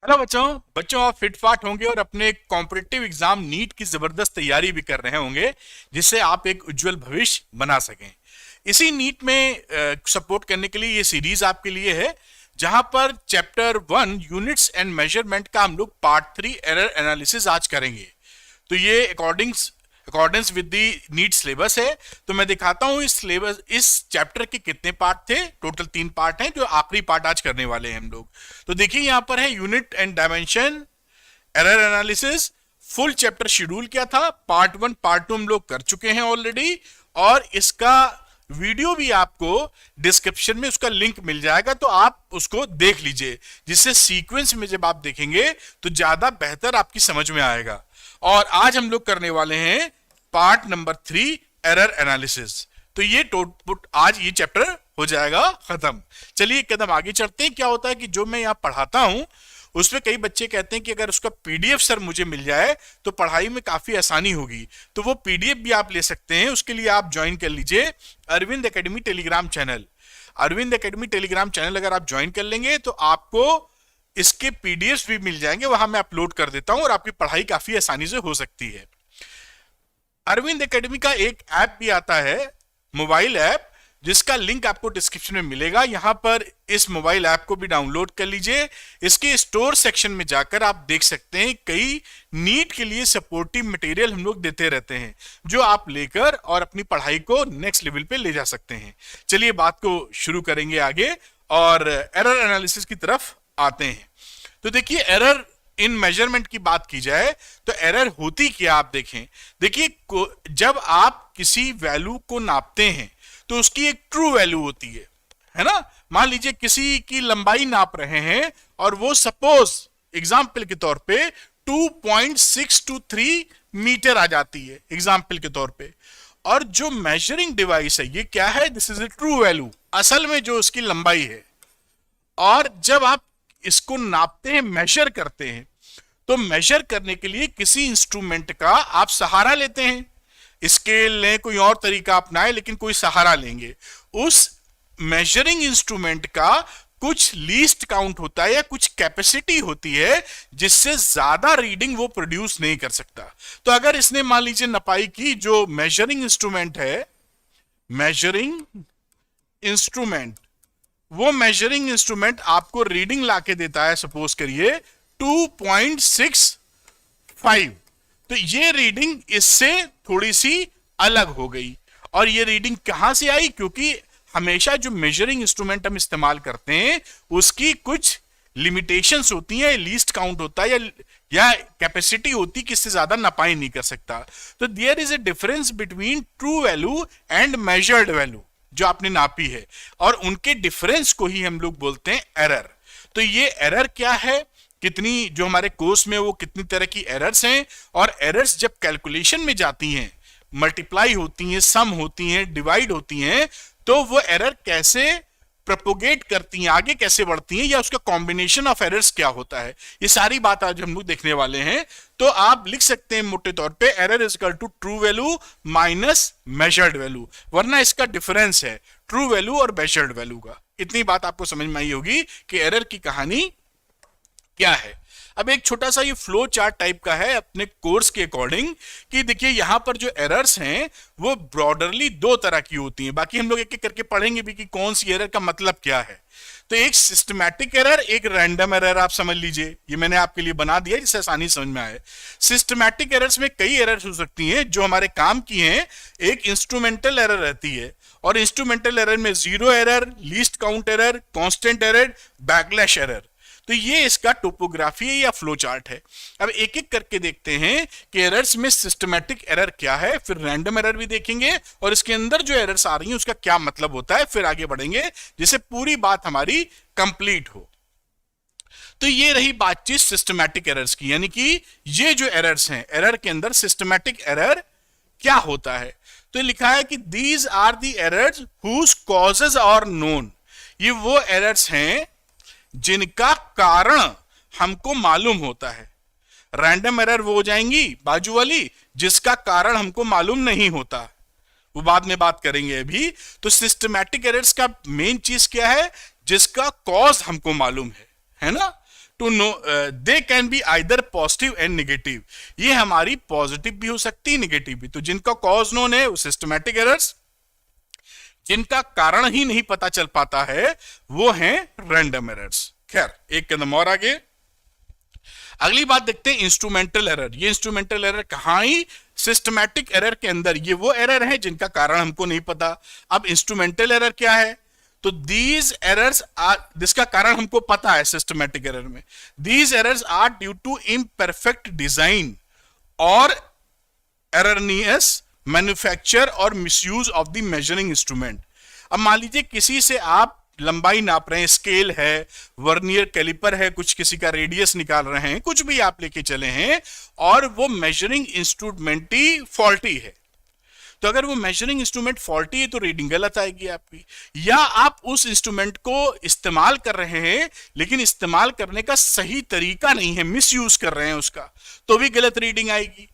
Hello बच्चों बच्चों आप फिट फाट होंगे और अपने कॉम्पिटिटिव एग्जाम नीट की जबरदस्त तैयारी भी कर रहे होंगे जिससे आप एक उज्जवल भविष्य बना सकें। इसी नीट में सपोर्ट करने के लिए ये सीरीज आपके लिए है, जहां पर चैप्टर 1 यूनिट्स एंड मेजरमेंट का हम लोग पार्ट 3 एरर एनालिसिस आज करेंगे। तो ये accordance with the NEET syllabus है। तो मैं दिखाता हूं इस चैप्टर के कितने पार्ट थे। टोटल 3 पार्ट हैं, जो आखिरी पार्ट आज करने वाले हैं हम लोग। तो देखिए यहां पर है unit and dimension error analysis. Full chapter schedule क्या था, पार्ट 1 पार्ट 2 हम लोग कर चुके हैं ऑलरेडी, और इसका वीडियो भी आपको डिस्क्रिप्शन में उसका लिंक मिल जाएगा, तो आप उसको देख लीजिए, जिससे सीक्वेंस में जब आप देखेंगे तो ज्यादा बेहतर आपकी समझ में आएगा। और आज हम लोग करने वाले हैं पार्ट नंबर 3 एरर एनालिसिस। तो ये आज ये चैप्टर हो जाएगा खत्म। चलिए एक कदम आगे चढ़ते हैं। क्या होता है कि जो मैं यहाँ पढ़ाता हूं उसमें कई बच्चे कहते हैं कि अगर उसका पीडीएफ सर मुझे मिल जाए तो पढ़ाई में काफी आसानी होगी। तो वो पीडीएफ भी आप ले सकते हैं। उसके लिए आप ज्वाइन कर लीजिए Arvind Academy Telegram channel. Arvind Academy Telegram channel अगर आप ज्वाइन कर लेंगे तो आपको इसके पीडीएफ भी मिल जाएंगे, वहां मैं अपलोड कर देता हूं और आपकी पढ़ाई काफी आसानी से हो सकती है। अरविंद एकेडमी का एक ऐप भी आता है, मोबाइल ऐप, जिसका लिंक आपको डिस्क्रिप्शन में मिलेगा। यहां पर इस मोबाइल ऐप को भी डाउनलोड कर लीजिए। इसके स्टोर सेक्शन में जाकर आप देख सकते हैं कई नीट के लिए सपोर्टिव मटेरियल हम लोग देते रहते हैं, जो आप लेकर और अपनी पढ़ाई को नेक्स्ट लेवल पे ले जा सकते हैं। चलिए बात को शुरू करेंगे आगे और एरर एनालिसिस की तरफ आते हैं। तो देखिए एरर इन मेजरमेंट की बात की जाए तो एरर होती क्या आप देखें। देखिए जब आप किसी वैल्यू को नापते हैं तो उसकी एक ट्रू वैल्यू होती है ना। मान लीजिए किसी की लंबाई नाप रहे हैं और वो सपोज एग्जाम्पल के तौर पे 2.623 मीटर आ जाती है एग्जाम्पल के तौर पे, और जो मेजरिंग डिवाइस है ये क्या है, this is a true value, असल में जो उसकी लंबाई है। और जब आप इसको नापते हैं, मेजर करते हैं, तो मेजर करने के लिए किसी इंस्ट्रूमेंट का आप सहारा लेते हैं। स्केल लें, कोई और तरीका अपनाएं, लेकिन कोई सहारा लेंगे। उस मेजरिंग इंस्ट्रूमेंट का कुछ लीस्ट काउंट होता है या कुछ कैपेसिटी होती है जिससे ज्यादा रीडिंग वो प्रोड्यूस नहीं कर सकता। तो अगर इसने मान लीजिए नपाई की, जो मेजरिंग इंस्ट्रूमेंट है, मेजरिंग इंस्ट्रूमेंट, वो मेजरिंग इंस्ट्रूमेंट आपको रीडिंग लाके देता है, सपोज करिए 2.65, तो ये रीडिंग इससे थोड़ी सी अलग हो गई। और ये रीडिंग कहां से आई, क्योंकि हमेशा जो मेजरिंग इंस्ट्रूमेंट हम इस्तेमाल करते हैं उसकी कुछ लिमिटेशंस होती हैं, लीस्ट काउंट होता है या कैपेसिटी होती कि इससे ज्यादा नपाई नहीं कर सकता। तो there is a difference between true value and measured value जो आपने नापी है, और उनके डिफरेंस को ही हम लोग बोलते हैं एरर। तो ये एरर क्या है, कितनी जो हमारे कोर्स में वो कितनी तरह की एरर्स हैं, और एरर्स जब कैलकुलेशन में जाती हैं, मल्टीप्लाई होती हैं, सम होती हैं, डिवाइड होती हैं, तो वो एरर कैसे प्रोपोगेट करती हैं, आगे कैसे बढ़ती हैं, या उसका कॉम्बिनेशन ऑफ एरर्स क्या होता है, ये सारी बात आज हम लोग देखने वाले हैं। तो आप लिख सकते हैं मोटे तौर पे error is equal to true value minus measured value, वरना इसका डिफरेंस है ट्रू वैल्यू और मेजर्ड वैल्यू का। इतनी बात आपको समझ में आई होगी कि एरर की कहानी क्या है। अब एक छोटा सा ये फ्लो चार्ट टाइप का है अपने कोर्स के अकॉर्डिंग, कि देखिए यहां पर जो एरर्स हैं वो ब्रॉडरली 2 तरह की होती हैं। बाकी हम लोग एक एक करके पढ़ेंगे भी कि कौन सी एरर का मतलब क्या है। तो एक सिस्टमैटिक एरर, एक रैंडम एरर, आप समझ लीजिए, ये मैंने आपके लिए बना दिया जिससे आसानी समझ में आए। सिस्टमैटिक एरर्स में कई एरर्स हो सकती हैं जो हमारे काम की हैं। एक इंस्ट्रूमेंटल एरर रहती है, और इंस्ट्रूमेंटल एरर में zero error, least count error, constant error, backlash error. तो ये इसका टोपोग्राफी है या फ्लो चार्ट है। अब एक एक करके देखते हैं कि एरर्स में सिस्टमैटिक एरर क्या है, फिर रैंडम एरर भी देखेंगे, और इसके अंदर जो एरर्स आ रही हैं उसका क्या मतलब होता है, फिर आगे बढ़ेंगे जिससे पूरी बात हमारी कंप्लीट हो। तो ये रही बातचीत सिस्टमैटिक एरर्स की, यानी कि ये जो एरर्स हैं, एरर के अंदर सिस्टमैटिक एरर क्या होता है। तो लिखा है कि these are the errors whose causes are known. ये वो एरर्स हैं जिनका कारण हमको मालूम होता है। रैंडम एरर वो हो जाएंगी बाजू वाली जिसका कारण हमको मालूम नहीं होता, वो बाद में बात करेंगे अभी। तो सिस्टमैटिक एरर्स का मेन चीज क्या है, जिसका कॉज हमको मालूम है ना। To know they can be either positive and negative, ये हमारी पॉजिटिव भी हो सकती है नेगेटिव भी। तो जिनका कॉज नोन है वो सिस्टमैटिक एरर्स, जिनका कारण ही नहीं पता चल पाता है वो हैं रैंडम एरर्स। खैर एक कदम और आगे, अगली बात देखते हैं इंस्ट्रूमेंटल एरर। ये इंस्ट्रूमेंटल एरर कहां आई? सिस्टमैटिक एरर के अंदर। ये वो एरर है जिनका कारण हमको नहीं पता। अब इंस्ट्रूमेंटल एरर क्या है? तो दीज एरर्स आर, जिसका कारण हमको पता है सिस्टमैटिक एरर में, these errors are due to imperfect design और एररनियस मैन्युफैक्चर और misuse of the measuring instrument. अब मान लीजिए किसी से आप लंबाई नाप रहे हैं, स्केल है, वर्नियर कैलिपर है, कुछ किसी का रेडियस निकाल रहे हैं, कुछ भी आप लेके चले हैं और वो मेजरिंग इंस्ट्रूमेंट ही फॉल्टी है। तो अगर वो मेजरिंग इंस्ट्रूमेंट फॉल्टी है तो रीडिंग गलत आएगी आपकी। या आप उस इंस्ट्रूमेंट को इस्तेमाल कर रहे हैं लेकिन इस्तेमाल करने का सही तरीका नहीं है, मिस यूज कर रहे हैं उसका, तो भी गलत रीडिंग आएगी।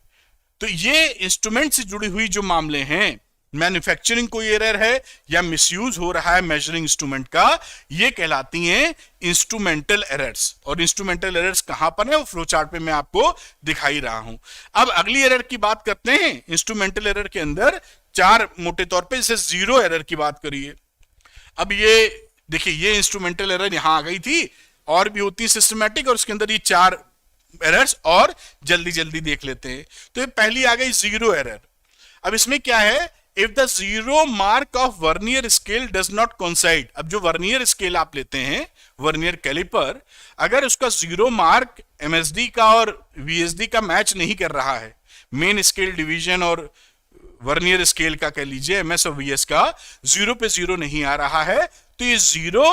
तो ये इंस्ट्रूमेंट से जुड़ी हुई जो मामले हैं, मैन्युफैक्चरिंग कोई एरर है या मिसयूज हो रहा है मेजरिंग इंस्ट्रूमेंट का, ये कहलाती हैं इंस्ट्रूमेंटल एरर्स। और इंस्ट्रूमेंटल एरर्स कहां पर है वो फ्लो चार्ट पे मैं आपको दिखाई रहा हूं। अब अगली एरर की बात करते हैं। इंस्ट्रूमेंटल एरर के अंदर चार मोटे तौर पे, जैसे जीरो एरर की बात करिए। अब ये देखिए, ये इंस्ट्रूमेंटल एरर यहां आ गई थी, और भी होती है सिस्टमैटिक, और उसके अंदर ये चार एरर्स और जल्दी जल्दी देख लेते हैं। तो ये पहली आ गई जीरो एरर। अब इसमें क्या है? If the zero mark of vernier scale does not coincide. अब जो वर्नियर स्केल आप लेते हैं, वर्नियर कैलिपर, अगर उसका जीरो मार्क एमएसडी का और वीएसडी का मैच नहीं कर रहा है, मेन स्केल डिवीजन और वर्नियर स्केल का कह लीजिए, एमएस और वीएस का जीरो पे जीरो नहीं आ रहा है, तो ये जीरो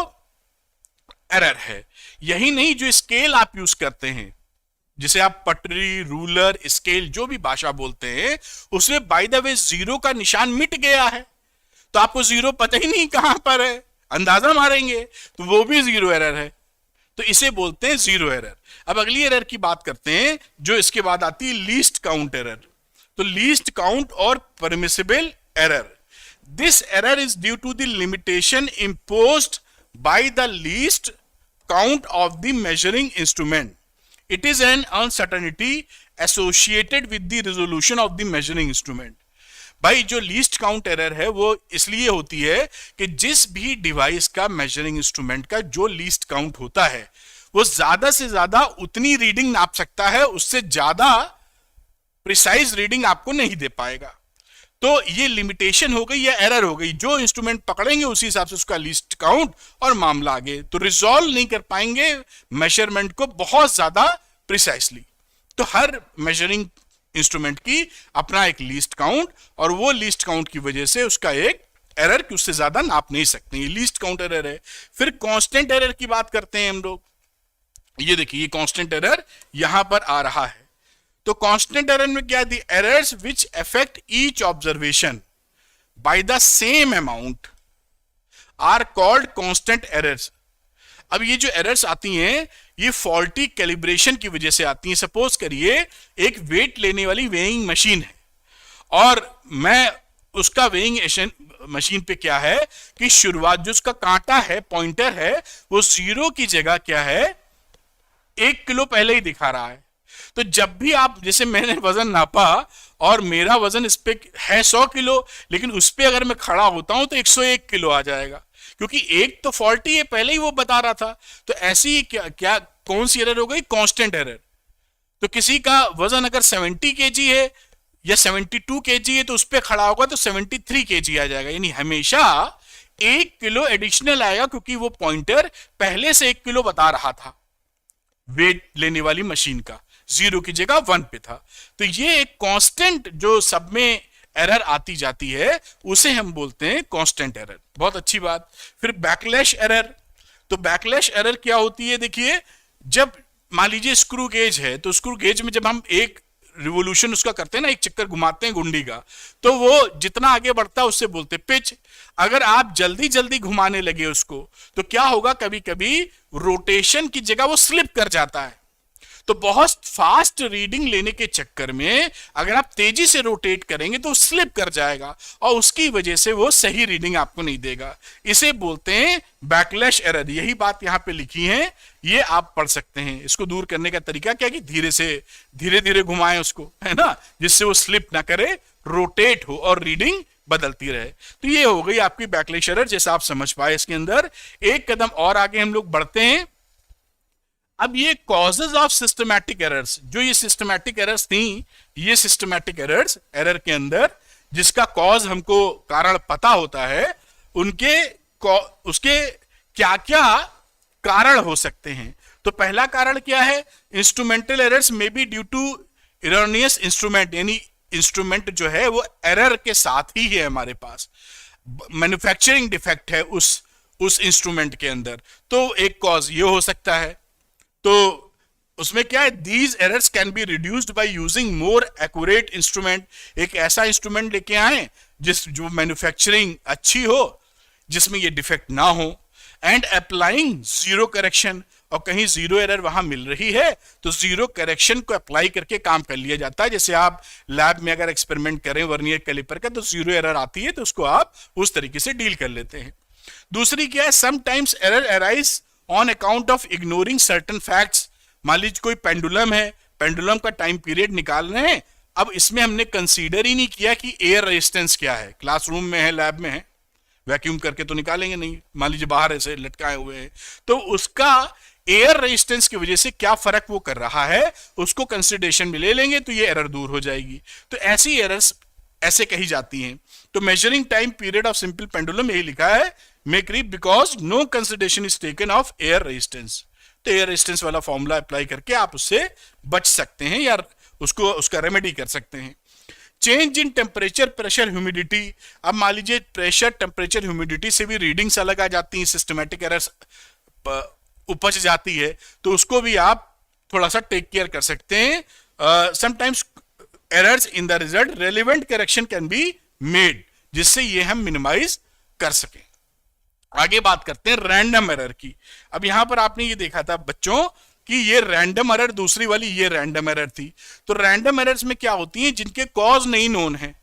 एरर है। यही नहीं, जो स्केल आप यूज करते हैं, जिसे आप पटरी, रूलर, स्केल, जो भी भाषा बोलते हैं, उसमें बाय द वे जीरो का निशान मिट गया है, तो आपको जीरो पता ही नहीं कहां पर है, अंदाजा मारेंगे तो वो भी जीरो एरर है। तो इसे बोलते हैं जीरो एरर। अब अगली एरर की बात करते हैं, जो इसके बाद आती है लीस्ट काउंट एरर। तो लीस्ट काउंट और permissible error, this error is due to the limitation imposed by the least count of the measuring instrument. It is an uncertainty associated with the resolution of the measuring instrument. भाई जो least count error है वो इसलिए होती है कि जिस भी डिवाइस का मेजरिंग इंस्ट्रूमेंट का जो लीस्ट काउंट होता है वो ज्यादा से ज्यादा उतनी रीडिंग नाप सकता है, उससे ज्यादा प्रिसाइज रीडिंग आपको नहीं दे पाएगा। तो ये लिमिटेशन हो गई या एरर हो गई, जो इंस्ट्रूमेंट पकड़ेंगे उसी हिसाब से उसका लिस्ट काउंट और मामला आगे, तो रिजॉल्व नहीं कर पाएंगे मेजरमेंट को बहुत ज्यादा प्रिसाइसली। तो हर मेजरिंग इंस्ट्रूमेंट की अपना एक लिस्ट काउंट, और वो लिस्ट काउंट की वजह से उसका एक एरर कि उससे ज्यादा नाप नहीं सकते, ये लिस्ट काउंट एरर है। फिर कांस्टेंट एरर की बात करते हैं हम लोग। ये देखिए, ये कांस्टेंट एरर यहां पर आ रहा है। तो कांस्टेंट एरर में क्या? The errors which affect each observation by the same amount are called constant errors. अब ये जो एरर्स आती हैं ये फॉल्टी कैलिब्रेशन की वजह से आती हैं। सपोज करिए एक वेट लेने वाली वेइंग मशीन है, और मैं उसका वेइंग मशीन पे क्या है कि शुरुआत जो उसका कांटा है, पॉइंटर है, वो जीरो की जगह क्या है, 1 किलो पहले ही दिखा रहा है। तो जब भी आप, जैसे मैंने वजन नापा और मेरा वजन इस पे है 100 किलो, लेकिन उस पे अगर मैं खड़ा होता हूं तो 101 किलो आ जाएगा, क्योंकि एक तो फॉल्टी है, पहले ही वो बता रहा था। तो ऐसी ही क्या कौन सी एरर हो गई? Constant error. तो किसी का वजन अगर 70 केजी है या 72 केजी है तो उस पे खड़ा होगा तो 73 केजी आ जाएगा, यानी हमेशा 1 किलो एडिशनल आएगा, क्योंकि वो पॉइंटर पहले से 1 किलो बता रहा था वेट लेने वाली मशीन का, जीरो की जगह 1 पे था। तो ये एक कांस्टेंट जो सब में एरर आती जाती है उसे हम बोलते हैं कांस्टेंट एरर। बहुत अच्छी बात। फिर बैकलैश एरर। तो बैकलैश एरर क्या होती है? देखिए, जब मान लीजिए स्क्रू गेज है, तो स्क्रू गेज में जब हम एक रिवोल्यूशन उसका करते हैं ना, एक चक्कर घुमाते हैं गुंडी का, तो वो जितना आगे बढ़ता है उससे बोलते पिच। अगर आप जल्दी जल्दी घुमाने लगे उसको तो क्या होगा, कभी कभी रोटेशन की जगह वो स्लिप कर जाता है। तो बहुत फास्ट रीडिंग लेने के चक्कर में अगर आप तेजी से रोटेट करेंगे तो स्लिप कर जाएगा और उसकी वजह से वो सही रीडिंग आपको नहीं देगा। इसे बोलते हैं बैकलैश एरर। यही बात यहां पे लिखी है, ये आप पढ़ सकते हैं। इसको दूर करने का तरीका क्या कि धीरे धीरे घुमाएं उसको, है ना, जिससे वो स्लिप ना करे, रोटेट हो और रीडिंग बदलती रहे। तो ये हो गई आपकी बैकलैश एरर, जैसा आप समझ पाए। इसके अंदर एक कदम और आगे हम लोग बढ़ते हैं। अब ये कॉजेज ऑफ सिस्टमैटिक एरर्स, जो ये सिस्टमैटिक एरर्स थी, ये सिस्टमैटिक एरर्स, एरर के अंदर जिसका कॉज हमको कारण पता होता है, उसके क्या क्या कारण हो सकते हैं। तो पहला कारण क्या है? Instrumental errors may be due to erroneous instrument, यानी इंस्ट्रूमेंट जो है वो एरर के साथ ही है हमारे पास, मैन्युफैक्चरिंग डिफेक्ट है उस इंस्ट्रूमेंट के अंदर, तो एक कॉज ये हो सकता है। तो उसमें क्या है, these errors can be reduced by using more accurate instrument. एक ऐसा इंस्ट्रूमेंट लेके आए जो मैन्युफैक्चरिंग अच्छी हो, जिसमें ये डिफेक्ट ना हो, एंड अप्लाइंग जीरो करेक्शन, और कहीं जीरो एरर वहां मिल रही है तो जीरो करेक्शन को अप्लाई करके काम कर लिया जाता है। जैसे आप लैब में अगर एक्सपेरिमेंट करें वर्नियर कैलिपर का, तो जीरो एरर आती है तो उसको आप उस तरीके से डील कर लेते हैं। दूसरी क्या है, sometimes error arise on account of ignoring certain facts. मान लीजिए कोई पेंडुलम है, पेंडुलम का टाइम पीरियड निकाल रहे हैं, अब इसमें हमने कंसीडर ही नहीं किया कि एयर रेजिस्टेंस क्या है। क्लासरूम में है, लैब में है, वैक्यूम करके तो निकालेंगे नहीं, मान लीजिए बाहर ऐसे लटकाए हुए हैं, तो उसका एयर रेजिस्टेंस की वजह से क्या फर्क वो कर रहा है उसको कंसिडरेशन में ले लेंगे, तो ये एरर दूर हो जाएगी। तो ऐसी एरर्स ऐसे कही जाती हैं। तो measuring time period of simple pendulum यही लिखा है, may creep because no consideration is taken of air resistance. तो एयर रेजिस्टेंस वाला फॉर्मूला अप्लाई करके आप उससे बच सकते हैं या उसका रेमेडी कर सकते हैं। Change in temperature, pressure, humidity. अब मान लीजिए प्रेशर, टेम्परेचर, ह्यूमिडिटी से भी रीडिंग्स अलग आ जाती हैं, सिस्टमैटिक एरर्स उपज जाती है, तो उसको भी आप थोड़ा सा टेक केयर कर सकते हैं। Sometimes errors in the result, relevant correction can be made, जिससे ये हम मिनिमाइज कर सकें। आगे बात करते हैं रैंडम एरर की। अब यहां पर आपने ये देखा था बच्चों कि ये रैंडम एरर, दूसरी वाली ये रैंडम एरर थी। तो रैंडम एरर्स में क्या होती हैं, जिनके कॉज नहीं नोन है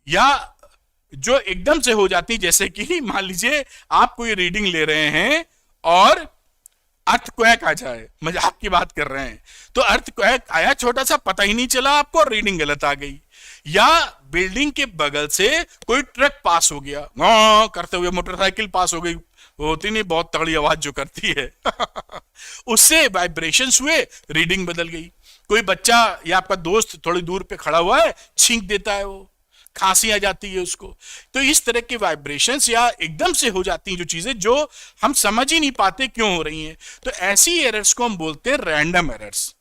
या जो एकदम से हो जाती, जैसे कि मान लीजिए आप कोई रीडिंग ले रहे हैं और अर्थक्वेक आ जाए, मजाक की बात कर रहे हैं, तो अर्थक्वेक आया, छोटा सा, पता ही नहीं चला आपको और रीडिंग गलत आ गई। या बिल्डिंग के बगल से कोई ट्रक पास हो गया, करते हुए मोटरसाइकिल पास हो गई, वो होती नहीं बहुत तगड़ी आवाज जो करती है उससे वाइब्रेशंस हुए, रीडिंग बदल गई। कोई बच्चा या आपका दोस्त थोड़ी दूर पे खड़ा हुआ है, छींक देता है, वो खांसी आ जाती है उसको। तो इस तरह के वाइब्रेशंस या एकदम से हो जाती हैं जो चीजें, जो हम समझ ही नहीं पाते क्यों हो रही हैं, तो ऐसी एरर्स को हम बोलते हैं रैंडम एरर्स।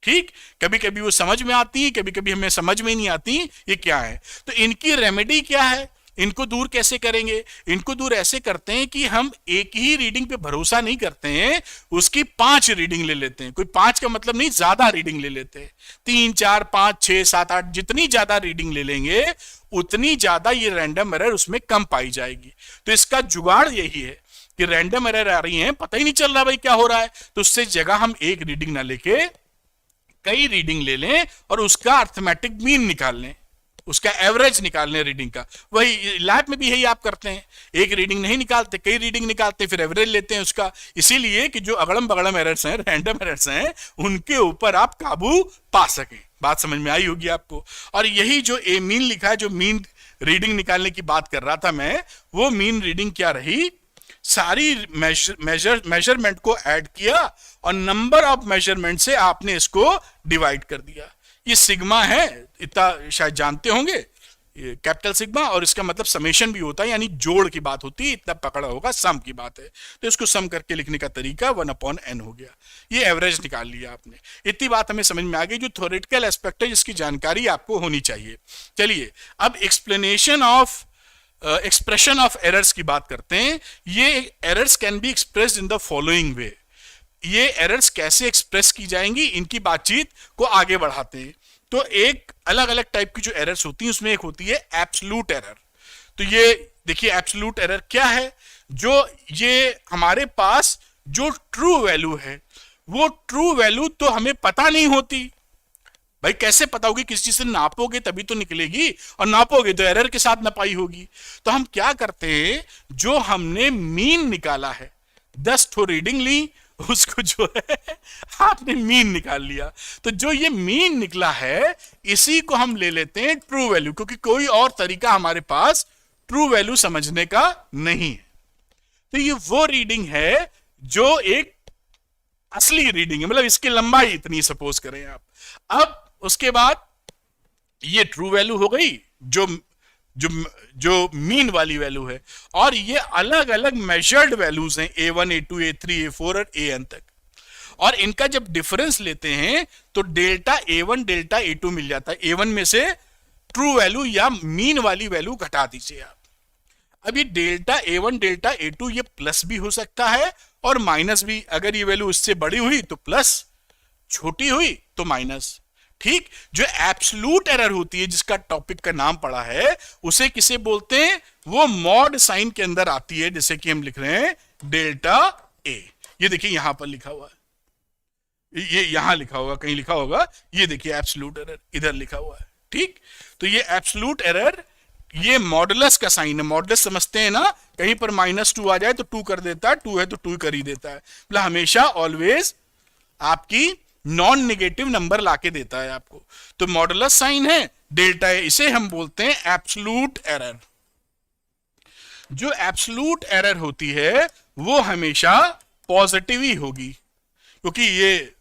ठीक, कभी कभी वो समझ में आती है, कभी कभी हमें समझ में नहीं आती ये क्या है। तो इनकी रेमेडी क्या है, इनको दूर कैसे करेंगे? इनको दूर ऐसे करते हैं कि हम एक ही रीडिंग पे भरोसा नहीं करते हैं, उसकी 5 रीडिंग ले लेते हैं। कोई 5 का मतलब नहीं, ज्यादा रीडिंग ले लेते हैं, 3, 4, 5, 6, 7, 8, जितनी ज्यादा रीडिंग ले लेंगे उतनी ज्यादा ये रैंडम एरर उसमें कम पाई जाएगी। तो इसका जुगाड़ यही है कि रैंडम एरर आ रही है, पता ही नहीं चल रहा भाई क्या हो रहा है, तो उससे जगह हम एक रीडिंग ना लेके कई रीडिंग ले लें और उसका अर्थमेटिक मीन निकाल लें, उसका एवरेज निकाल लें रीडिंग का। वही लैब में भी यही आप करते हैं, एक रीडिंग नहीं निकालते, कई रीडिंग निकालते, फिर एवरेज लेते हैं उसका। इसीलिए कि जो अगड़म बगड़म एरर्स हैं, रैंडम एरर्स हैं, उनके ऊपर आप काबू पा सकें। बात समझ में आई होगी आपको। और यही जो ए मीन लिखा है, जो मीन रीडिंग निकालने की बात कर रहा था मैं, वो मीन रीडिंग क्या रही, सारी मेजरमेंट को ऐड किया और नंबर ऑफ मेजरमेंट से आपने इसको डिवाइड कर दिया। ये सिग्मा है, इतना शायद जानते होंगे, कैपिटल सिग्मा, और इसका मतलब समेशन भी होता है, यानी जोड़ की बात होती है, इतना पकड़ा होगा, सम की बात है, तो इसको सम करके लिखने का तरीका 1/n हो गया। ये एवरेज निकाल लिया आपने। इतनी बात हमें समझ में आ गई, जो थ्योरेटिकल एस्पेक्ट है जिसकी जानकारी आपको होनी चाहिए। चलिए अब explanation of expression of errors की बात करते हैं। ये errors can be expressed in the following वे। ये एरर्स कैसे एक्सप्रेस की जाएंगी, इनकी बातचीत को आगे बढ़ाते हैं। तो एक अलग अलग टाइप की जो एरर्स होती हैं, उसमें एक होती है एब्सोल्यूट एरर। तो ये देखिए एब्सोल्यूट एरर क्या है, जो ये हमारे पास जो ट्रू वैल्यू है वो ट्रू वैल्यू तो हमें पता नहीं होती। भाई कैसे पता होगी? किसी चीज से नापोगे तभी तो निकलेगी, और नापोगे तो एरर के साथ नपाई होगी। तो हम क्या करते हैं, जो हमने मीन निकाला है, 10 ठो रीडिंग ली, उसको जो है आपने मीन निकाल लिया, तो जो ये मीन निकला है इसी को हम ले लेते हैं ट्रू वैल्यू, क्योंकि कोई और तरीका हमारे पास ट्रू वैल्यू समझने का नहीं है। तो ये वो रीडिंग है जो एक असली रीडिंग है, मतलब इसकी लंबाई इतनी सपोज करें आप। अब उसके बाद ये ट्रू वैल्यू हो गई, जो जो जो मीन वाली वैल्यू है, और ये अलग अलग मेजर्ड वैल्यूज हैं, A1 A2 A3 A4 और AN तक। और इनका जब डिफरेंस लेते हैं तो डेल्टा A1 डेल्टा A2 मिल जाता है। A1 में से ट्रू वैल्यू या मीन वाली वैल्यू घटा दीजिए आप। अब ये डेल्टा A1 डेल्टा A2 ये प्लस भी हो सकता है और माइनस भी। अगर ये वैल्यू इससे बड़ी हुई तो प्लस, छोटी हुई तो माइनस। ठीक, जो एब्सोल्यूट एरर होती है, जिसका टॉपिक का नाम पड़ा है, उसे किसे बोलते हैं? वो मॉड साइन के अंदर आती है, जैसे कि हम लिख रहे हैं डेल्टा ए। ये देखिए यहां पर लिखा हुआ है, ये यहां लिखा होगा, कहीं लिखा होगा, ये देखिए एब्सोल्यूट एरर इधर लिखा हुआ है। ठीक, तो ये एब्सोल्यूट एरर, ये मॉडुलस का साइन है। मॉडुलस समझते हैं ना, कहीं पर -2 आ जाए तो 2 कर देता है, 2 है तो 2 कर ही देता है, मतलब हमेशा ऑलवेज आपकी नॉन नेगेटिव नंबर लाके देता है आपको। तो मॉडुलस साइन है डेल्टा ए, इसे हम बोलते हैं एब्सोल्यूट एरर। जो एब्सोल्यूट एरर होती है वो हमेशा पॉजिटिव ही होगी, क्योंकि ये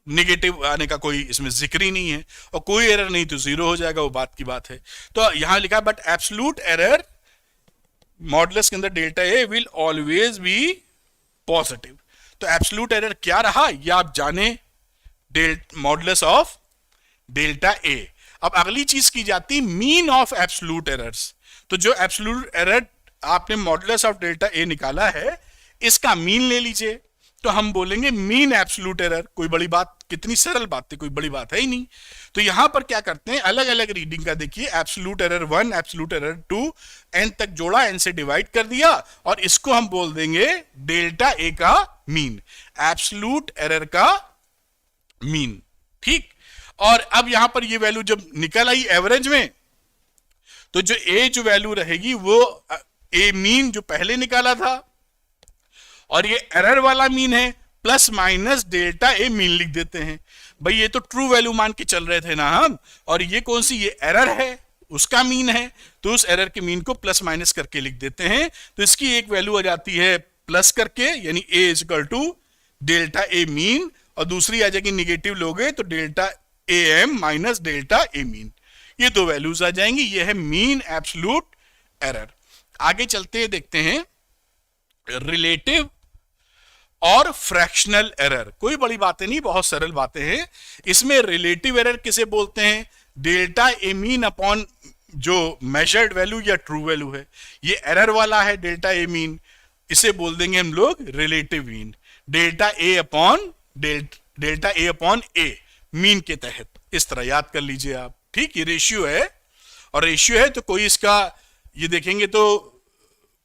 नेगेटिव आने का कोई इसमें जिक्र ही नहीं है, और कोई एरर नहीं तो 0 हो जाएगा, वो बात की बात है। तो यहां लिखा बट एब्सोल्यूट एरर मॉडुलस के अंदर delta A will always be positive. तो एब्सोल्यूट एरर क्या रहा ये आप जाने, मॉडुलस ऑफ डेल्टा ए। अब अगली चीज की जाती मीन ऑफ एब्सोल्यूट एरर्स। तो जो एब्सोल्यूट एरर आपने मॉडुलस ऑफ डेल्टा ए निकाला है, इसका मीन ले लीजिए, तो हम बोलेंगे मीन एब्सोल्यूट एरर। कोई बड़ी बात, कितनी सरल बात है, कोई बड़ी बात है ही नहीं। तो यहां पर क्या करते हैं, अलग अलग रीडिंग का देखिए, absolute error 1 absolute error 2, n तक जोड़ा, n से डिवाइड कर दिया, और इसको हम बोल देंगे डेल्टा ए का मीन, एब्सोल्यूट एरर का मीन। ठीक, और अब यहां पर ये वैल्यू जब निकल आई एवरेज में, तो जो ए जो वैल्यू रहेगी वो ए मीन जो पहले निकाला था, और ये एरर वाला मीन है, प्लस माइनस डेल्टा ए मीन लिख देते हैं। भाई ये तो ट्रू वैल्यू मान के चल रहे थे ना हम, और ये कौन सी, ये एरर है, उसका मीन है, तो उस एरर के मीन को प्लस माइनस करके लिख देते हैं। तो इसकी एक वैल्यू आ जाती है प्लस करके, यानी A is equal to delta A mean, और दूसरी आ जाएगी निगेटिव लोगे तो delta A M minus delta A mean. ये दो वैल्यूज आ जाएंगी, ये है मीन एब्सोल्यूट एरर। आगे चलते हैं, देखते हैं रिलेटिव और फ्रैक्शनल एरर। कोई बड़ी बातें नहीं, बहुत सरल बातें हैं। इसमें रिलेटिव एरर किसे बोलते हैं? डेल्टा ए मीन अपॉन जो मेजर्ड वैल्यू या ट्रू वैल्यू है, ये एरर वाला है डेल्टा ए मीन, इसे बोल देंगे हम लोग relative mean, delta A upon delta A upon A mean के तहत। इस तरह याद कर लीजिए आप। ठीक, ये रेशियो है, और रेशियो है तो कोई इसका, ये देखेंगे तो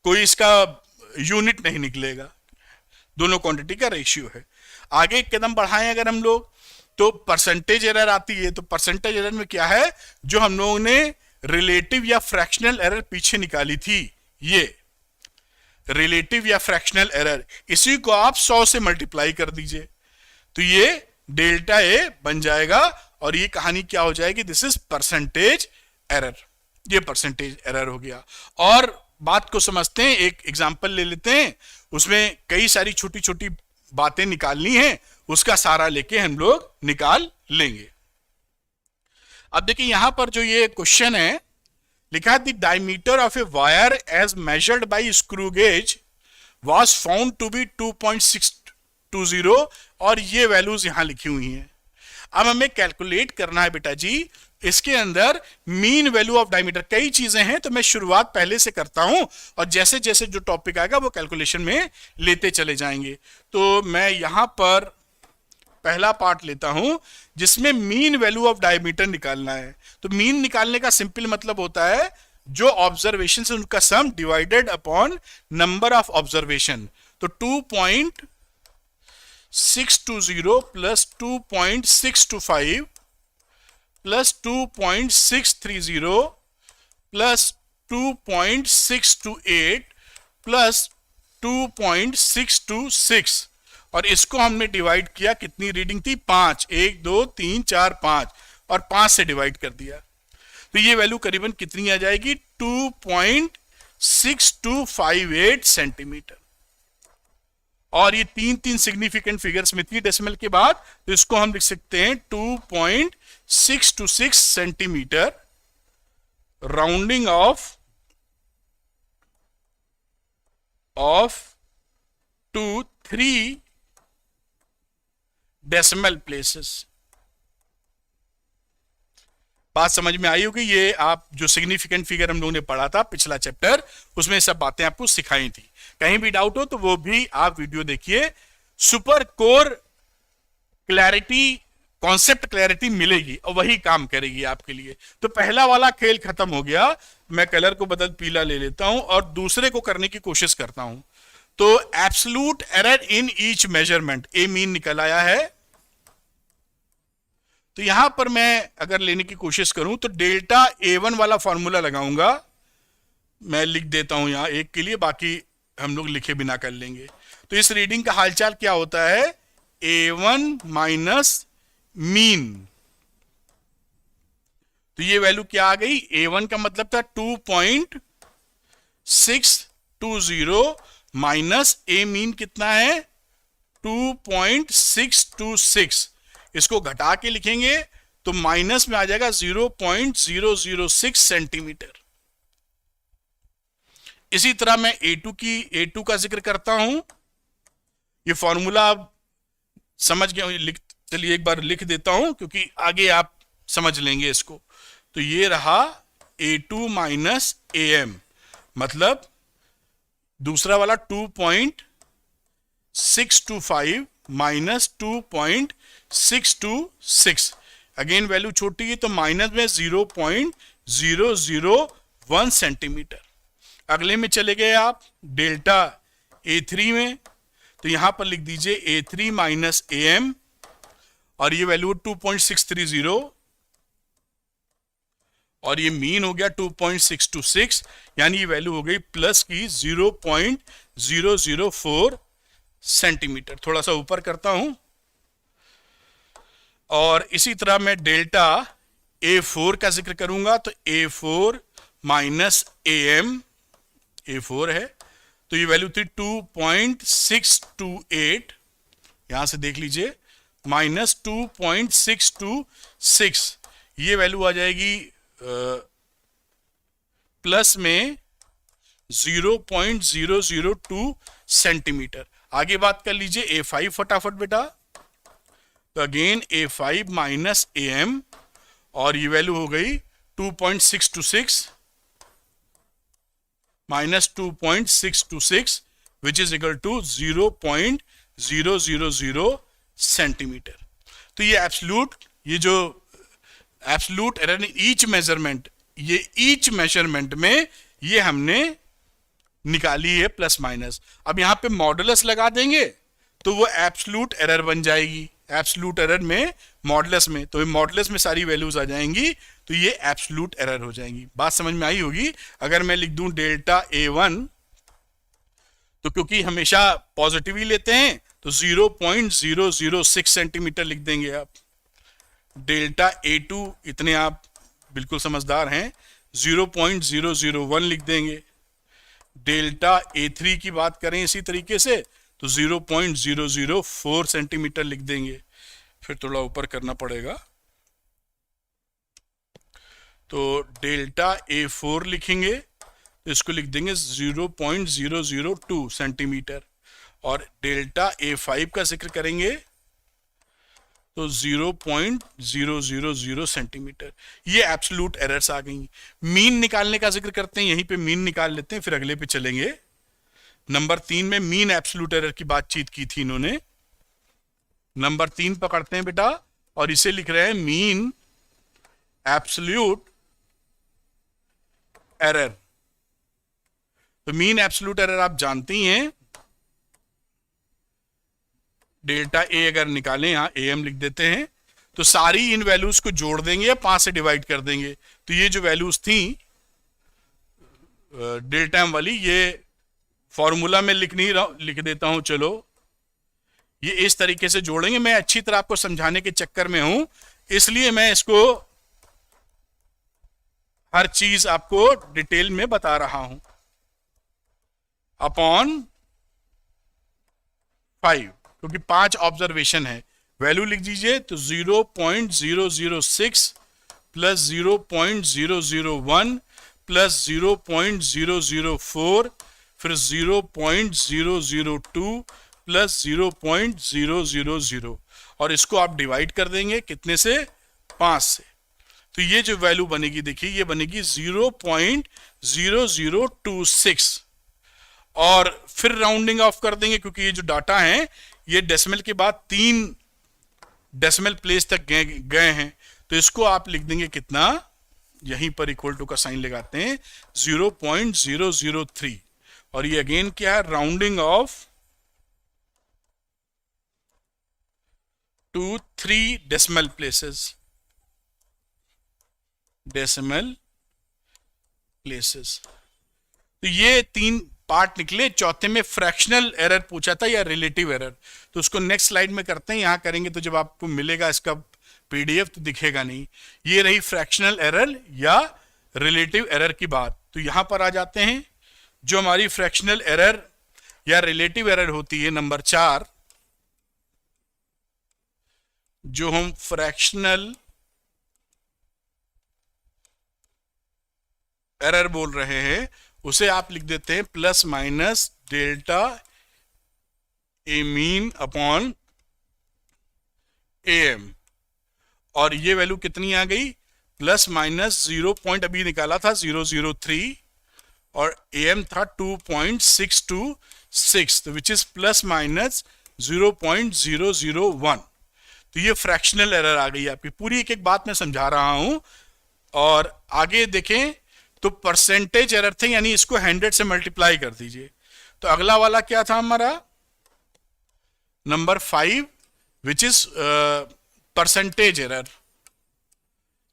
कोई इसका यूनिट नहीं निकलेगा, दोनों क्वांटिटी का रेशियो है। आगे एक कदम बढ़ाएं अगर हम लोग, तो परसेंटेज एरर आती है। तो परसेंटेज एरर में क्या है, जो हम लोगों ने रिलेटिव या फ्रैक्शनल एरर पीछे निकाली थी, ये रिलेटिव या फ्रैक्शनल एरर, इसी को आप 100 से मल्टीप्लाई कर दीजिए, तो ये डेल्टा ए बन जाएगा, और ये कहानी क्या हो जाएगी, दिस इज परसेंटेज एरर। ये परसेंटेज एरर हो गया। और बात को समझते हैं, एक एग्जांपल ले लेते हैं, उसमें कई सारी छोटी छोटी बातें निकालनी है, उसका सारा लेके हम लोग निकाल लेंगे। अब देखिए यहां पर जो ये क्वेश्चन है लिखा है, the diameter of a wire as measured by screw gauge was found to be 2.620, और ये वैल्यूज यहां लिखी हुई हैं। अब हमें कैलकुलेट करना है बेटा जी, इसके अंदर मीन वैल्यू ऑफ डायमीटर, कई चीजें हैं, तो मैं शुरुआत पहले से करता हूं, और जैसे जैसे जो टॉपिक आएगा वो कैलकुलेशन में लेते चले जाएंगे। तो मैं यहां पर पहला पार्ट लेता हूं, जिसमें मीन वैल्यू ऑफ डायमीटर निकालना है। तो मीन निकालने का सिंपल मतलब होता है जो ऑब्जर्वेशन है उनका सम divided upon number of observation. तो 620 प्लस 2.625 प्लस 2.630 प्लस 2.628 प्लस 2.626 और इसको हमने डिवाइड किया, कितनी रीडिंग थी? 5, 1 2 3 4 5 और 5 से डिवाइड कर दिया, तो ये वैल्यू करीबन कितनी आ जाएगी? 2.6258 सेंटीमीटर। और ये तीन सिग्निफिकेंट फिगर्स में थी डेसिमल के बाद, तो इसको हम लिख सकते हैं 2.626 centimetre, rounding off to 3 decimal places. बात समझ में आई होगी? ये आप जो सिग्निफिकेंट फिगर हम लोगों ने पढ़ा था पिछला चैप्टर, उसमें सब बातें आपको सिखाई थी। कहीं भी डाउट हो तो वो भी आप वीडियो देखिए। Super core clarity, concept clarity मिलेगी और वही काम करेगी आपके लिए। तो पहला वाला खेल खत्म हो गया। मैं कलर को बदल पीला ले लेता हूं और दूसरे को करने की कोशिश करता हूं। तो absolute error in each measurement, A mean निकल आया है। तो यहां पर मैं अगर लेने की कोशिश करूं तो डेल्टा A1 वाला फॉर्मूला लगाऊंगा। मैं लिख देता हूं यहां एक के लिए, बाकी हम लोग लिखे बिना कर लेंगे। तो इस रीडिंग का हालचाल क्या होता है? A1 minus mean. तो ये वैल्यू क्या आ गई? A1 का मतलब था 2.620 माइनस A मीन कितना है? 2.626। इसको घटा के लिखेंगे तो माइनस में आ जाएगा 0.006 सेंटीमीटर। इसी तरह मैं A2 का जिक्र करता हूं। ये फॉर्मूला आप समझ गए, चलिए एक बार लिख देता हूं क्योंकि आगे आप समझ लेंगे इसको। तो ये रहा A2 माइनस AM, मतलब दूसरा वाला 2.625 माइनस 2.626। अगेन वैल्यू छोटी है तो माइनस में 0.001 सेंटीमीटर। अगले में चले गए आप डेल्टा A3 में, तो यहां पर लिख दीजिए A3 माइनस AM और ये वैल्यू 2.630 और ये मीन हो गया 2.626, यानी ये वैल्यू हो गई प्लस की 0.004 सेंटीमीटर। थोड़ा सा ऊपर करता हूं और इसी तरह मैं डेल्टा A4 का जिक्र करूंगा। तो A4 माइनस AM, A4 है तो ये वैल्यू थी 2.628, यहां से देख लीजिए, माइनस 2.626, ये वैल्यू आ जाएगी प्लस में 0.002 सेंटीमीटर। आगे बात कर लीजिए A5 फटाफट बेटा। तो अगेन A5 माइनस AM और ये वैल्यू हो गई 2.626 minus 2.626 which is equal to 0.000 centimetre. तो ये एब्सोल्यूट, ये जो एब्सोल्यूट एरर ईच मेजरमेंट, ये ईच मेजरमेंट में ये हमने निकाली है प्लस माइनस। अब यहां पे मॉडुलस लगा देंगे तो वो एब्सोल्यूट एरर बन जाएगी। एब्सोल्यूट एरर में मॉडुलस में, तो मॉडुलस में सारी वैल्यूज आ जाएंगी तो ये एब्सोल्यूट एरर हो जाएंगी। बात समझ में आई होगी? अगर मैं लिख दूं डेल्टा A1, तो क्योंकि हमेशा पॉजिटिव ही लेते हैं तो 0.006 सेंटीमीटर लिख देंगे आप। डेल्टा A2, इतने आप बिल्कुल समझदार हैं, 0.001 लिख देंगे। डेल्टा A3 की बात करें इसी तरीके से तो 0.004 सेंटीमीटर लिख देंगे। फिर थोड़ा ऊपर करना पड़ेगा। तो डेल्टा A4 लिखेंगे तो इसको लिख देंगे 0.002 सेंटीमीटर और डेल्टा A5 का जिक्र करेंगे तो 0.000 सेंटीमीटर। ये एब्सोल्यूट एरर्स आ गई। मीन निकालने का जिक्र करते हैं, यहीं पे मीन निकाल लेते हैं, फिर अगले पे चलेंगे। नंबर 3 में मीन एब्सोल्यूट एरर की बातचीत की थी इन्होंने। नंबर 3 पकड़ते हैं बेटा और इसे लिख रहे हैं मीन एब्सोल्यूट एरर। तो मीन एब्सोल्यूट एरर आप जानते ही हैं, डेल्टा ए अगर निकालें, यहाँ ए एम लिख देते हैं, तो सारी इन वैल्यूज को जोड़ देंगे या 5 से डिवाइड कर देंगे। तो ये जो वैल्यूज थी डेल्टा एम वाली, ये फॉर्मूला में लिख देता हूं, चलो ये इस तरीके से जोड़ेंगे। मैं अच्छी तरह आपको समझाने के चक्कर में हूं, इसलिए मैं इसको हर चीज आपको डिटेल में बता रहा हूं। अपॉन 5, क्योंकि 5 ऑब्जर्वेशन है, वैल्यू लिख दीजिए। तो 0.006 प्लस 0.001 प्लस 0.004 फिर 0.002 प्लस 0.000, और इसको आप डिवाइड कर देंगे कितने से, 5 से। तो ये जो वैल्यू बनेगी, देखिए ये बनेगी 0.0026, और फिर राउंडिंग ऑफ कर देंगे, क्योंकि ये जो डाटा है ये डेसिमल के बाद 3 डेसिमल प्लेस तक गए हैं। तो इसको आप लिख देंगे कितना, यहीं पर इक्वल टू का साइन लगाते हैं, 0.003, और ये अगेन क्या है, rounding off to 3 decimal places, तो ये 3 पार्ट निकले। चौथे में फ्रैक्शनल एरर पूछा था या रिलेटिव एरर, तो उसको नेक्स्ट स्लाइड में करते हैं। यहां करेंगे तो जब आपको मिलेगा इसका पीडीएफ तो दिखेगा नहीं। ये रही फ्रैक्शनल एरर या रिलेटिव एरर की बात। तो यहां पर आ जाते हैं, जो हमारी फ्रैक्शनल एरर या रिलेटिव एरर होती है नंबर 4, जो हम फ्रैक्शनल एरर बोल रहे हैं, उसे आप लिख देते हैं plus minus delta A mean upon a m, और ये वैल्यू कितनी आ गई, प्लस माइनस 0 पॉइंट अभी निकाला था 003, और ए एम था 2.626, तो विच इज प्लस माइनस 0.001। तो ये फ्रैक्शनल एरर आ गई आपकी। पूरी एक एक बात मैं समझा रहा हूं। और आगे देखें तो परसेंटेज एरर थे, यानी इसको 100 से मल्टीप्लाई कर दीजिए। तो अगला वाला क्या था हमारा, number 5, which is percentage error.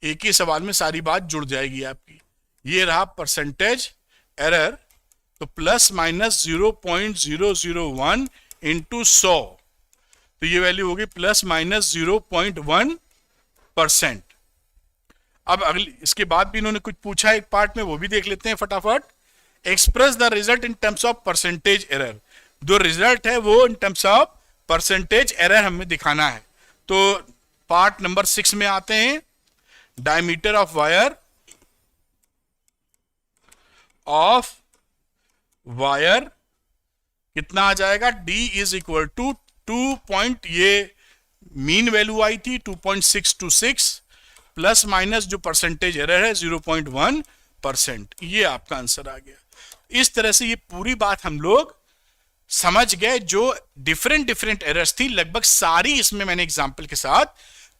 एक ही सवाल में सारी बात जुड़ जाएगी आपकी। ये रहा परसेंटेज एरर, तो प्लस माइनस 0.001 इंटू 100, तो ये वैल्यू होगी प्लस माइनस 0.1%। अब अगली, इसके बाद भी इन्होंने कुछ पूछा एक पार्ट में, वो भी देख लेते हैं फटाफट। Express the result in terms of percentage error, जो रिजल्ट है वो in terms of percentage error हमें दिखाना है। तो पार्ट नंबर 6 में आते हैं। डायमीटर ऑफ वायर कितना आ जाएगा, D इज इक्वल टू 2 ये मीन वैल्यू आई थी 2.626 प्लस माइनस जो परसेंटेज एरर है 0.1%, ये आपका आंसर आ गया। इस तरह से ये पूरी बात हम लोग समझ गए। जो डिफरेंट एरर्स थी लगभग सारी इसमें मैंने एग्जांपल के साथ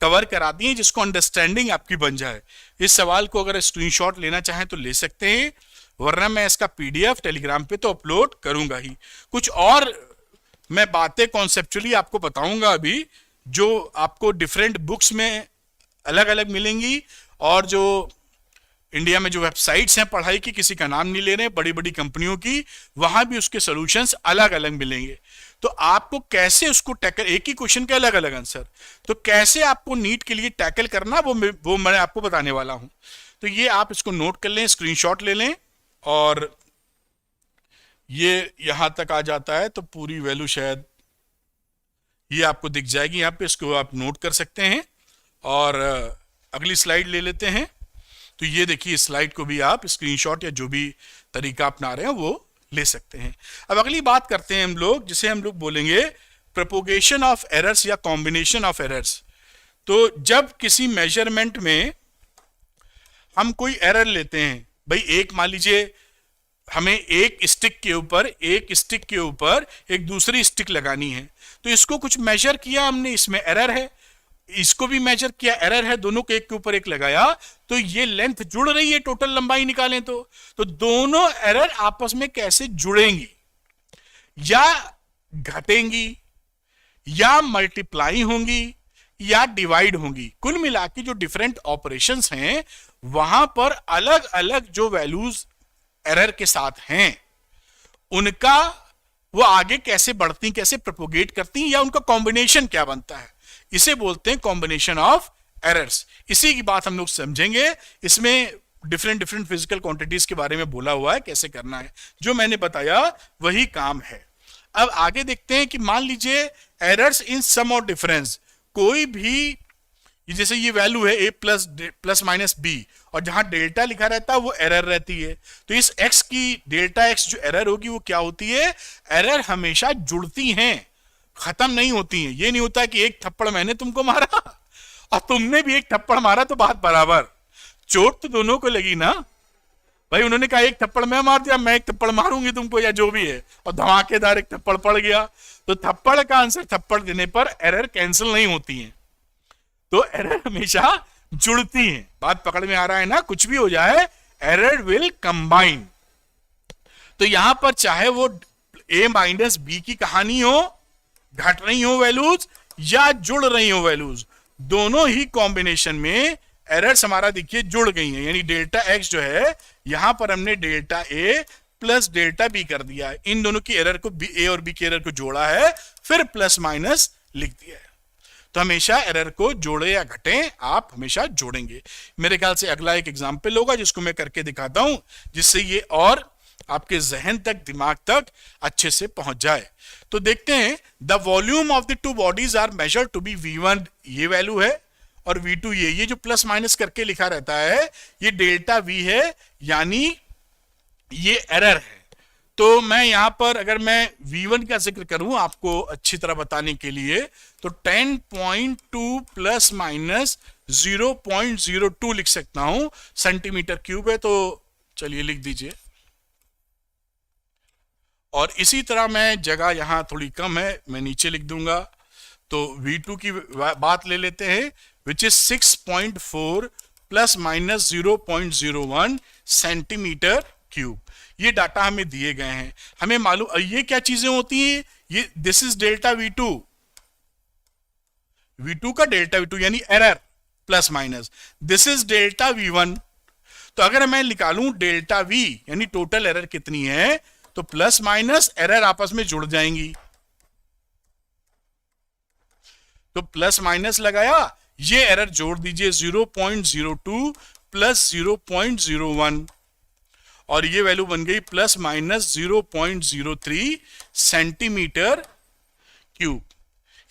कवर करा दी है, जिसको अंडरस्टैंडिंग आपकी बन जाए। इस सवाल को अगर स्क्रीनशॉट लेना चाहें तो ले सकते हैं, वरना मैं इसका पीडीएफ टेलीग्राम पे तो अपलोड करूंगा ही। कुछ और मैं बातें कॉन्सेप्चुअली आपको बताऊंगा अभी, जो आपको डिफरेंट बुक्स में अलग अलग मिलेंगी, और जो इंडिया में जो वेबसाइट्स हैं पढ़ाई की, किसी का नाम नहीं ले रहे, बड़ी बड़ी कंपनियों की, वहां भी उसके सॉल्यूशंस अलग अलग मिलेंगे। तो आपको कैसे उसको टैकल, एक ही क्वेश्चन के अलग अलग आंसर, तो कैसे आपको नीट के लिए टैकल करना वो मैं आपको बताने वाला हूं। तो ये आप इसको नोट कर लें, स्क्रीनशॉट ले लें, और ये यहां तक आ जाता है तो पूरी वैल्यू शायद ये आपको दिख जाएगी यहाँ पे, इसको आप नोट कर सकते हैं। और अगली स्लाइड ले लेते हैं। तो ये देखिए, इस स्लाइड को भी आप स्क्रीनशॉट या जो भी तरीका अपना रहे हैं वो ले सकते हैं। अब अगली बात करते हैं हम लोग, जिसे हम लोग बोलेंगे प्रोपोगेशन ऑफ एरर्स या कॉम्बिनेशन ऑफ एरर्स। तो जब किसी मेजरमेंट में हम कोई एरर लेते हैं, भाई एक मान लीजिए हमें एक स्टिक के ऊपर एक दूसरी स्टिक लगानी है, तो इसको कुछ मेजर किया हमने, इसमें एरर है, इसको भी मेजर किया, एरर है, दोनों को एक के ऊपर एक लगाया, तो ये लेंथ जुड़ रही है, टोटल लंबाई निकालें तो दोनों एरर आपस में कैसे जुड़ेंगी या घटेंगी या मल्टीप्लाई होंगी या डिवाइड होंगी। कुल मिला के जो डिफरेंट ऑपरेशंस हैं वहां पर अलग अलग जो वैल्यूज एरर के साथ हैं उनका वो आगे कैसे बढ़ती, कैसे प्रोपोगेट करती हैं, या उनका कॉम्बिनेशन क्या बनता है, इसे बोलते हैं कॉम्बिनेशन ऑफ एरर्स। इसी की बात हम लोग समझेंगे। इसमें डिफरेंट डिफरेंट फिजिकल क्वांटिटीज के बारे में बोला हुआ है कैसे करना है, जो मैंने बताया वही काम है। अब आगे देखते हैं कि मान लीजिए एरर्स इन सम और डिफरेंस, कोई भी जैसे ये वैल्यू है a प्लस माइनस b और जहां डेल्टा लिखा रहता है वो एरर रहती है। तो इस x की डेल्टा x जो एरर होगी वो क्या होती है, एरर हमेशा जुड़ती हैं, खत्म नहीं होती हैं। ये नहीं होता कि एक थप्पड़ मैंने तुमको मारा और तुमने भी एक थप्पड़ मारा तो बात बराबर, चोट तो दोनों को लगी ना भाई। उन्होंने कहा एक थप्पड़ मैं मार दिया, मैं एक थप्पड़ मारूंगी तुमको, या जो भी है, और धमाकेदार एक थप्पड़ पड़ गया। तो थप्पड़ का आंसर थप्पड़ देने पर एरर कैंसिल नहीं होती है, तो एरर हमेशा जुड़ती हैं। बात पकड़ में आ रहा है ना, कुछ भी हो जाए एरर विल कंबाइन। तो यहां पर चाहे वो a माइनस बी की कहानी हो, घट रही हो वैल्यूज या जुड़ रही हो वैल्यूज, दोनों ही कॉम्बिनेशन में एरर्स हमारा देखिए जुड़ गई हैं। यानी डेल्टा x जो है यहां पर हमने delta a plus delta b कर दिया है, इन दोनों की एरर को a और b की एरर को जोड़ा है, फिर प्लस माइनस लिख दिया है। तो हमेशा एरर को जोड़े या घटे आप हमेशा जोड़ेंगे। मेरे ख्याल से अगला एक एग्जाम्पल होगा जिसको मैं करके दिखाता हूं, जिससे ये और आपके जहन तक, दिमाग तक अच्छे से पहुंच जाए। तो देखते हैं, the volume of the two bodies are measured to be v1, ये वैल्यू है, और v2 ये जो प्लस माइनस करके लिखा रहता है ये डेल्टा v है, यानी ये एरर है। तो मैं यहां पर अगर मैं v1 का जिक्र करूं आपको अच्छी तरह बताने के लिए, तो 10.2 प्लस माइनस 0.02 लिख सकता हूं, सेंटीमीटर क्यूब है, तो चलिए लिख दीजिए। और इसी तरह मैं जगह यहां थोड़ी कम है, मैं नीचे लिख दूंगा। तो v2 की बात ले लेते हैं, which is 6.4 plus minus 0.01 centimetre cube. ये डाटा हमें दिए गए हैं, हमें मालूम ये क्या चीजें होती हैं, ये this is delta v2, v2 का डेल्टा v2 यानी error plus minus, this is delta v1। तो अगर मैं निकालूं डेल्टा v यानी टोटल एरर कितनी है, तो प्लस माइनस एरर आपस में जुड़ जाएंगी। तो प्लस माइनस लगाया, ये एरर जोड़ दीजिए 0.02 प्लस 0.01, और ये वैल्यू बन गई प्लस माइनस 0.03 सेंटीमीटर क्यूब।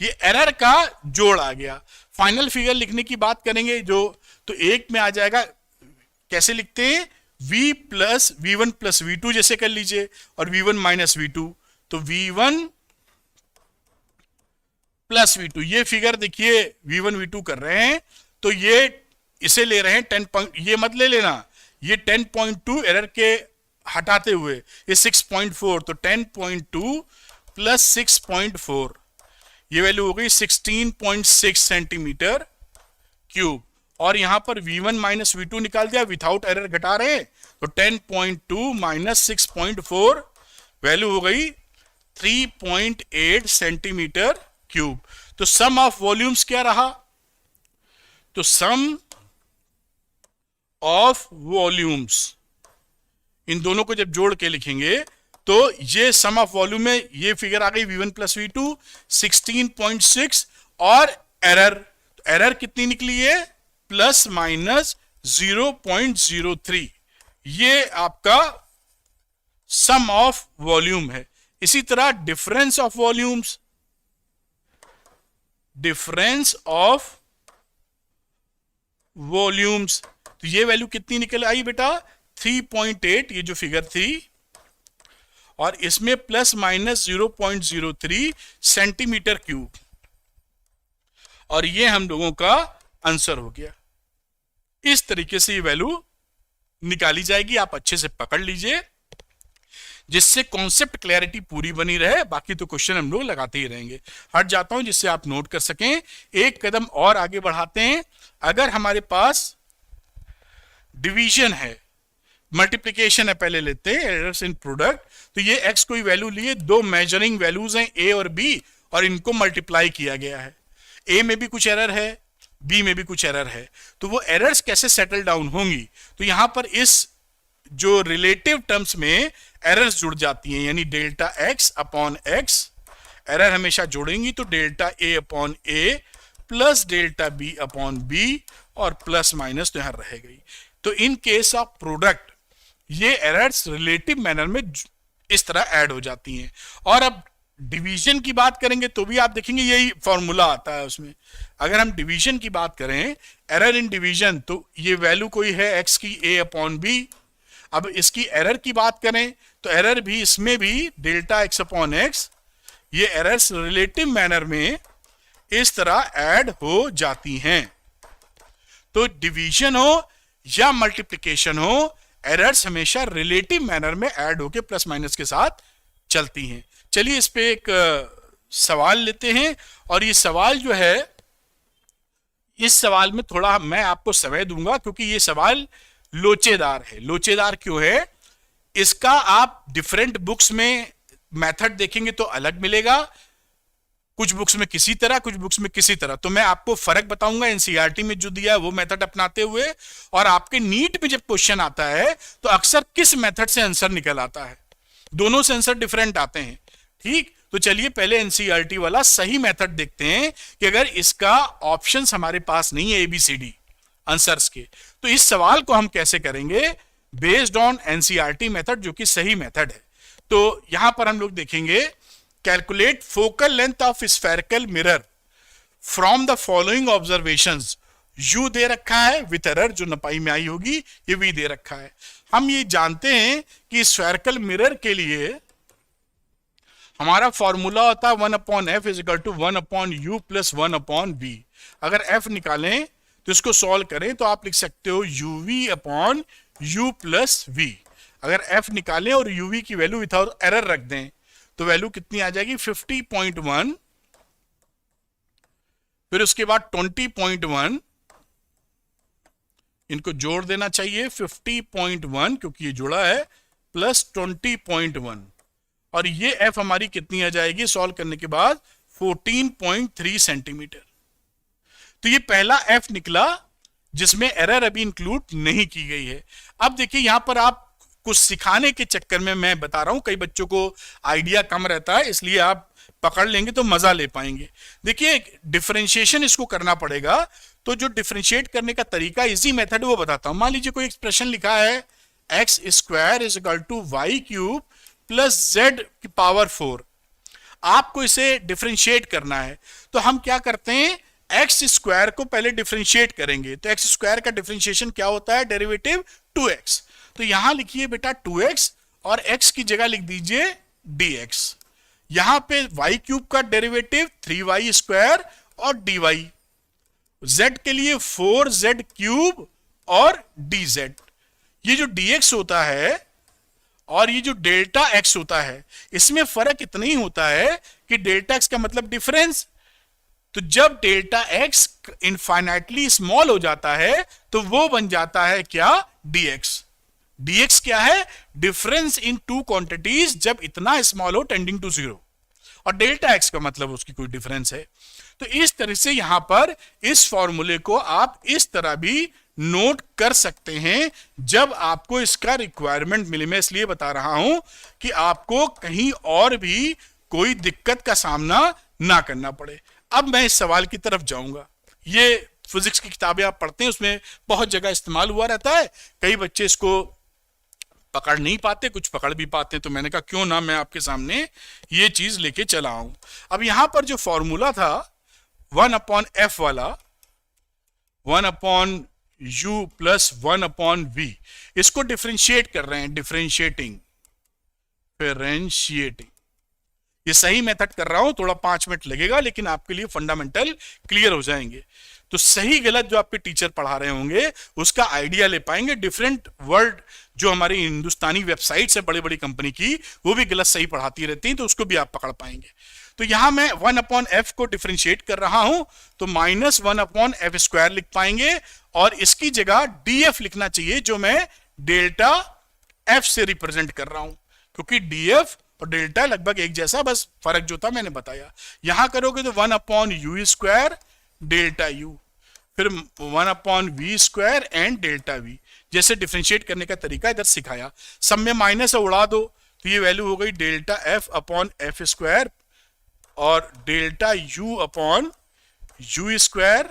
ये एरर का जोड़ आ गया। फाइनल फिगर लिखने की बात करेंगे जो, तो एक में आ जाएगा, कैसे लिखते हैं, v1 प्लस v2 जैसे कर लीजिए, और v1 माइनस v2, तो v1 प्लस v2, ये फिगर देखिए v1 v2 कर रहे हैं, तो ये इसे ले रहे हैं 10 ये मत ले लेना, ये 10.2 एरर के हटाते हुए ये 6.4, तो 10.2 प्लस 6.4, ये वैल्यू हो गई 16.6 सेंटीमीटर क्यूब। और यहां पर v1 माइनस v2 निकाल दिया, विथआउट एरर घटा रहे, तो 10.2 माइनस 6.4 वैल्यू हो गई 3.8 सेंटीमीटर क्यूब। तो सम ऑफ वॉल्यूम्स क्या रहा, तो सम ऑफ वॉल्यूम्स, इन दोनों को जब जोड़ के लिखेंगे तो ये सम ऑफ वॉल्यूम में ये फिगर आ गई v1 प्लस v2 16.6, और एरर, तो एरर कितनी निकली है, प्लस माइनस 0.03, ये आपका सम ऑफ वॉल्यूम है। इसी तरह difference of volumes, difference of volumes, तो ये वैल्यू कितनी निकल आई बेटा, 3.8, ये जो फिगर थी, और इसमें प्लस माइनस 0.03 सेंटीमीटर क्यूब, और ये हम लोगों का आंसर हो गया। इस तरीके से ये वैल्यू निकाली जाएगी, आप अच्छे से पकड़ लीजिए, जिससे कॉन्सेप्ट क्लैरिटी पूरी बनी रहे। बाकी तो क्वेश्चन हम लोग लगाते ही रहेंगे। हट जाता हूं जिससे आप नोट कर सकें। एक कदम और आगे बढ़ाते हैं। अगर हमारे पास डिवीजन है, मल्टीप्लिकेशन है, पहले लेते हैं एरर्स इन प्रोडक्ट, तो ये x कोई वैल्यू लिए, दो मेजरिंग वैल्यूज हैं a और b, और इनको मल्टीप्लाई किया गया है। ए में भी कुछ एरर है, बी में भी कुछ एरर है, तो वो एरर्स कैसे सेटल डाउन होंगी? तो यहां पर इस जो रिलेटिव टर्म्स में एरर्स जुड़ जाती हैं, यानी delta X upon X, error हमेशा जोड़ेंगी तो delta A upon A plus delta B upon B और प्लस माइनस तो यहां रहेगी। तो इन केस ऑफ प्रोडक्ट ये एरर्स रिलेटिव मैनर में इस तरह ऐड हो जाती हैं। और अब डिवीजन की बात करेंगे तो भी आप देखेंगे यही फॉर्मूला आता है उसमें। अगर हम डिवीजन की बात करें, एरर इन डिवीजन, तो ये वैल्यू कोई है एक्स की ए अपॉन बी। अब इसकी एरर की बात करें तो एरर भी इसमें भी डेल्टा एक्स अपॉन एक्स, ये एरर्स रिलेटिव मैनर में इस तरह ऐड हो जाती हैं। तो डिवीजन हो या मल्टीप्लिकेशन हो, एरर्स हमेशा रिलेटिव मैनर में ऐड होके प्लस माइनस के साथ चलती हैं। चलिए इस पे एक सवाल लेते हैं, और ये सवाल जो है, इस सवाल में थोड़ा मैं आपको समय दूंगा क्योंकि ये सवाल लोचेदार है। लोचेदार क्यों है? इसका आप डिफरेंट बुक्स में मेथड देखेंगे तो अलग मिलेगा, कुछ बुक्स में किसी तरह, कुछ बुक्स में किसी तरह। तो मैं आपको फर्क बताऊंगा एनसीईआरटी में जो दिया है वो मेथड अपनाते हुए, और आपके नीट में जब क्वेश्चन आता है तो अक्सर किस मेथड से आंसर निकल आता है, दोनों से आंसर डिफरेंट आते हैं। ठीक, तो चलिए पहले एनसीईआरटी वाला सही मेथड देखते हैं कि अगर इसका ऑप्शंस हमारे पास नहीं है एबीसीडी आंसर्स के, तो इस सवाल को हम कैसे करेंगे बेस्ड ऑन एनसीईआरटी मेथड, जो कि सही मेथड है। तो यहां पर हम लोग देखेंगे, calculate focal length of spherical mirror from the following observations. You they रखा है विथ एरर, जो नपाई में आई होगी, ये वी दे रखा है। हम ये जानते हैं कि स्फेरिकल मिरर के लिए हमारा फॉर्मूला होता है 1/f is equal to 1/u plus 1/v। अगर f निकालें तो इसको सॉल्व करें तो आप लिख सकते हो uv upon u plus v। अगर f निकालें और uv की वैल्यू विदाउट एरर रख दें तो वैल्यू कितनी आ जाएगी 50.1, फिर उसके बाद 20.1, इनको जोड़ देना चाहिए 50.1 क्योंकि ये जुड़ा है, प्लस 20.1, और ये f हमारी कितनी आ जाएगी सॉल्व करने के बाद 14.3 सेंटीमीटर। तो ये पहला f निकला जिसमें एरर अभी इंक्लूड नहीं की गई है। अब देखिए यहां पर आप कुछ सिखाने के चक्कर में मैं बता रहा हूं, कई बच्चों को आइडिया कम रहता है, इसलिए आप पकड़ लेंगे तो मजा ले पाएंगे। देखिए डिफरेंशिएशन इसको करना पड़ेगा, तो जो डिफरेंशिएट करने का तरीका इजी मेथड वो बताता हूं। मान लीजिए कोई एक्सप्रेशन लिखा है x square is equal to y cube plus z की पावर 4, आपको इसे डिफरेंशिएट करना है। तो हम क्या करते हैं, एक्स स्क्वायर को पहले डिफरेंशिएट करेंगे। तो एक्स स्क्वायर का डिफरेंशिएशन क्या होता है, डेरिवेटिव 2x। तो यहां लिखिए बेटा 2x और x की जगह लिख दीजिए dx। यहां पे y क्यूब का डेरिवेटिव 3y स्क्वायर और dy, z के लिए 4z क्यूब और dz। ये जो dx होता है और ये जो डेल्टा x होता है, इसमें फर्क इतना ही होता है कि डेल्टा x का मतलब डिफरेंस। तो जब डेल्टा x इनफाइनाइटली स्मॉल हो जाता है तो वो बन जाता है क्या, dx। dx क्या है, डिफरेंस इन टू क्वांटिटीज जब इतना स्मॉल हो टेंडिंग टू 0, और डेल्टा x का मतलब उसकी कोई डिफरेंस है। तो इस तरह से यहां पर इस फॉर्मूले को आप इस तरह भी नोट कर सकते हैं जब आपको इसका रिक्वायरमेंट मिले। मैं इसलिए बता रहा हूं कि आपको कहीं और भी कोई दिक्कत का सामना ना करना पड़े। अब मैं इस सवाल की तरफ जाऊंगा। ये फिजिक्स की किताबें आप पढ़ते हैं, उसमें बहुत जगह इस्तेमाल हुआ रहता है। कई बच्चे इसको पकड़ नहीं पाते, कुछ पकड़ भी पाते हैं, तो मैंने कहा क्यों ना मैं आपके सामने ये चीज लेके चला आऊं। अब यहां पर जो फॉर्मूला था 1/f वाला, 1/u प्लस 1/v, इसको डिफरेंशिएट कर रहे हैं, डिफरेंशिएटिंग। ये सही मेथड कर रहा हूं, थोड़ा 5 मिनट लगेगा लेकिन आपके लिए फंडामेंटल क्लियर हो जाएंगे। तो सही गलत जो आपके टीचर पढ़ा रहे होंगे उसका आइडिया ले पाएंगे। डिफरेंट वर्ड जो हमारी हिंदुस्तानी वेबसाइट्स है बड़ी बड़ी कंपनी की, वो भी गलत सही पढ़ाती रहती हैं, तो उसको भी आप पकड़ पाएंगे। तो यहां मैं 1/f को डिफरेंशिएट कर रहा हूं, तो माइनस 1/f स्क्वायर लिख पाएंगे, और इसकी जगह df लिखना चाहिए जो मैं डेल्टा f से रिप्रेजेंट कर रहा हूं, क्योंकि df और डेल्टा लगभग एक जैसा, बस फर्क जो था मैंने बताया। यहां करोगे तो 1/u² डेल्टा u, फिर 1/v² एंड डेल्टा v। जैसे डिफरेंशिएट करने का तरीका इधर सिखाया। सब में माइनस उड़ा दो तो ये वैल्यू हो गई डेल्टा f/f² और delta u/u²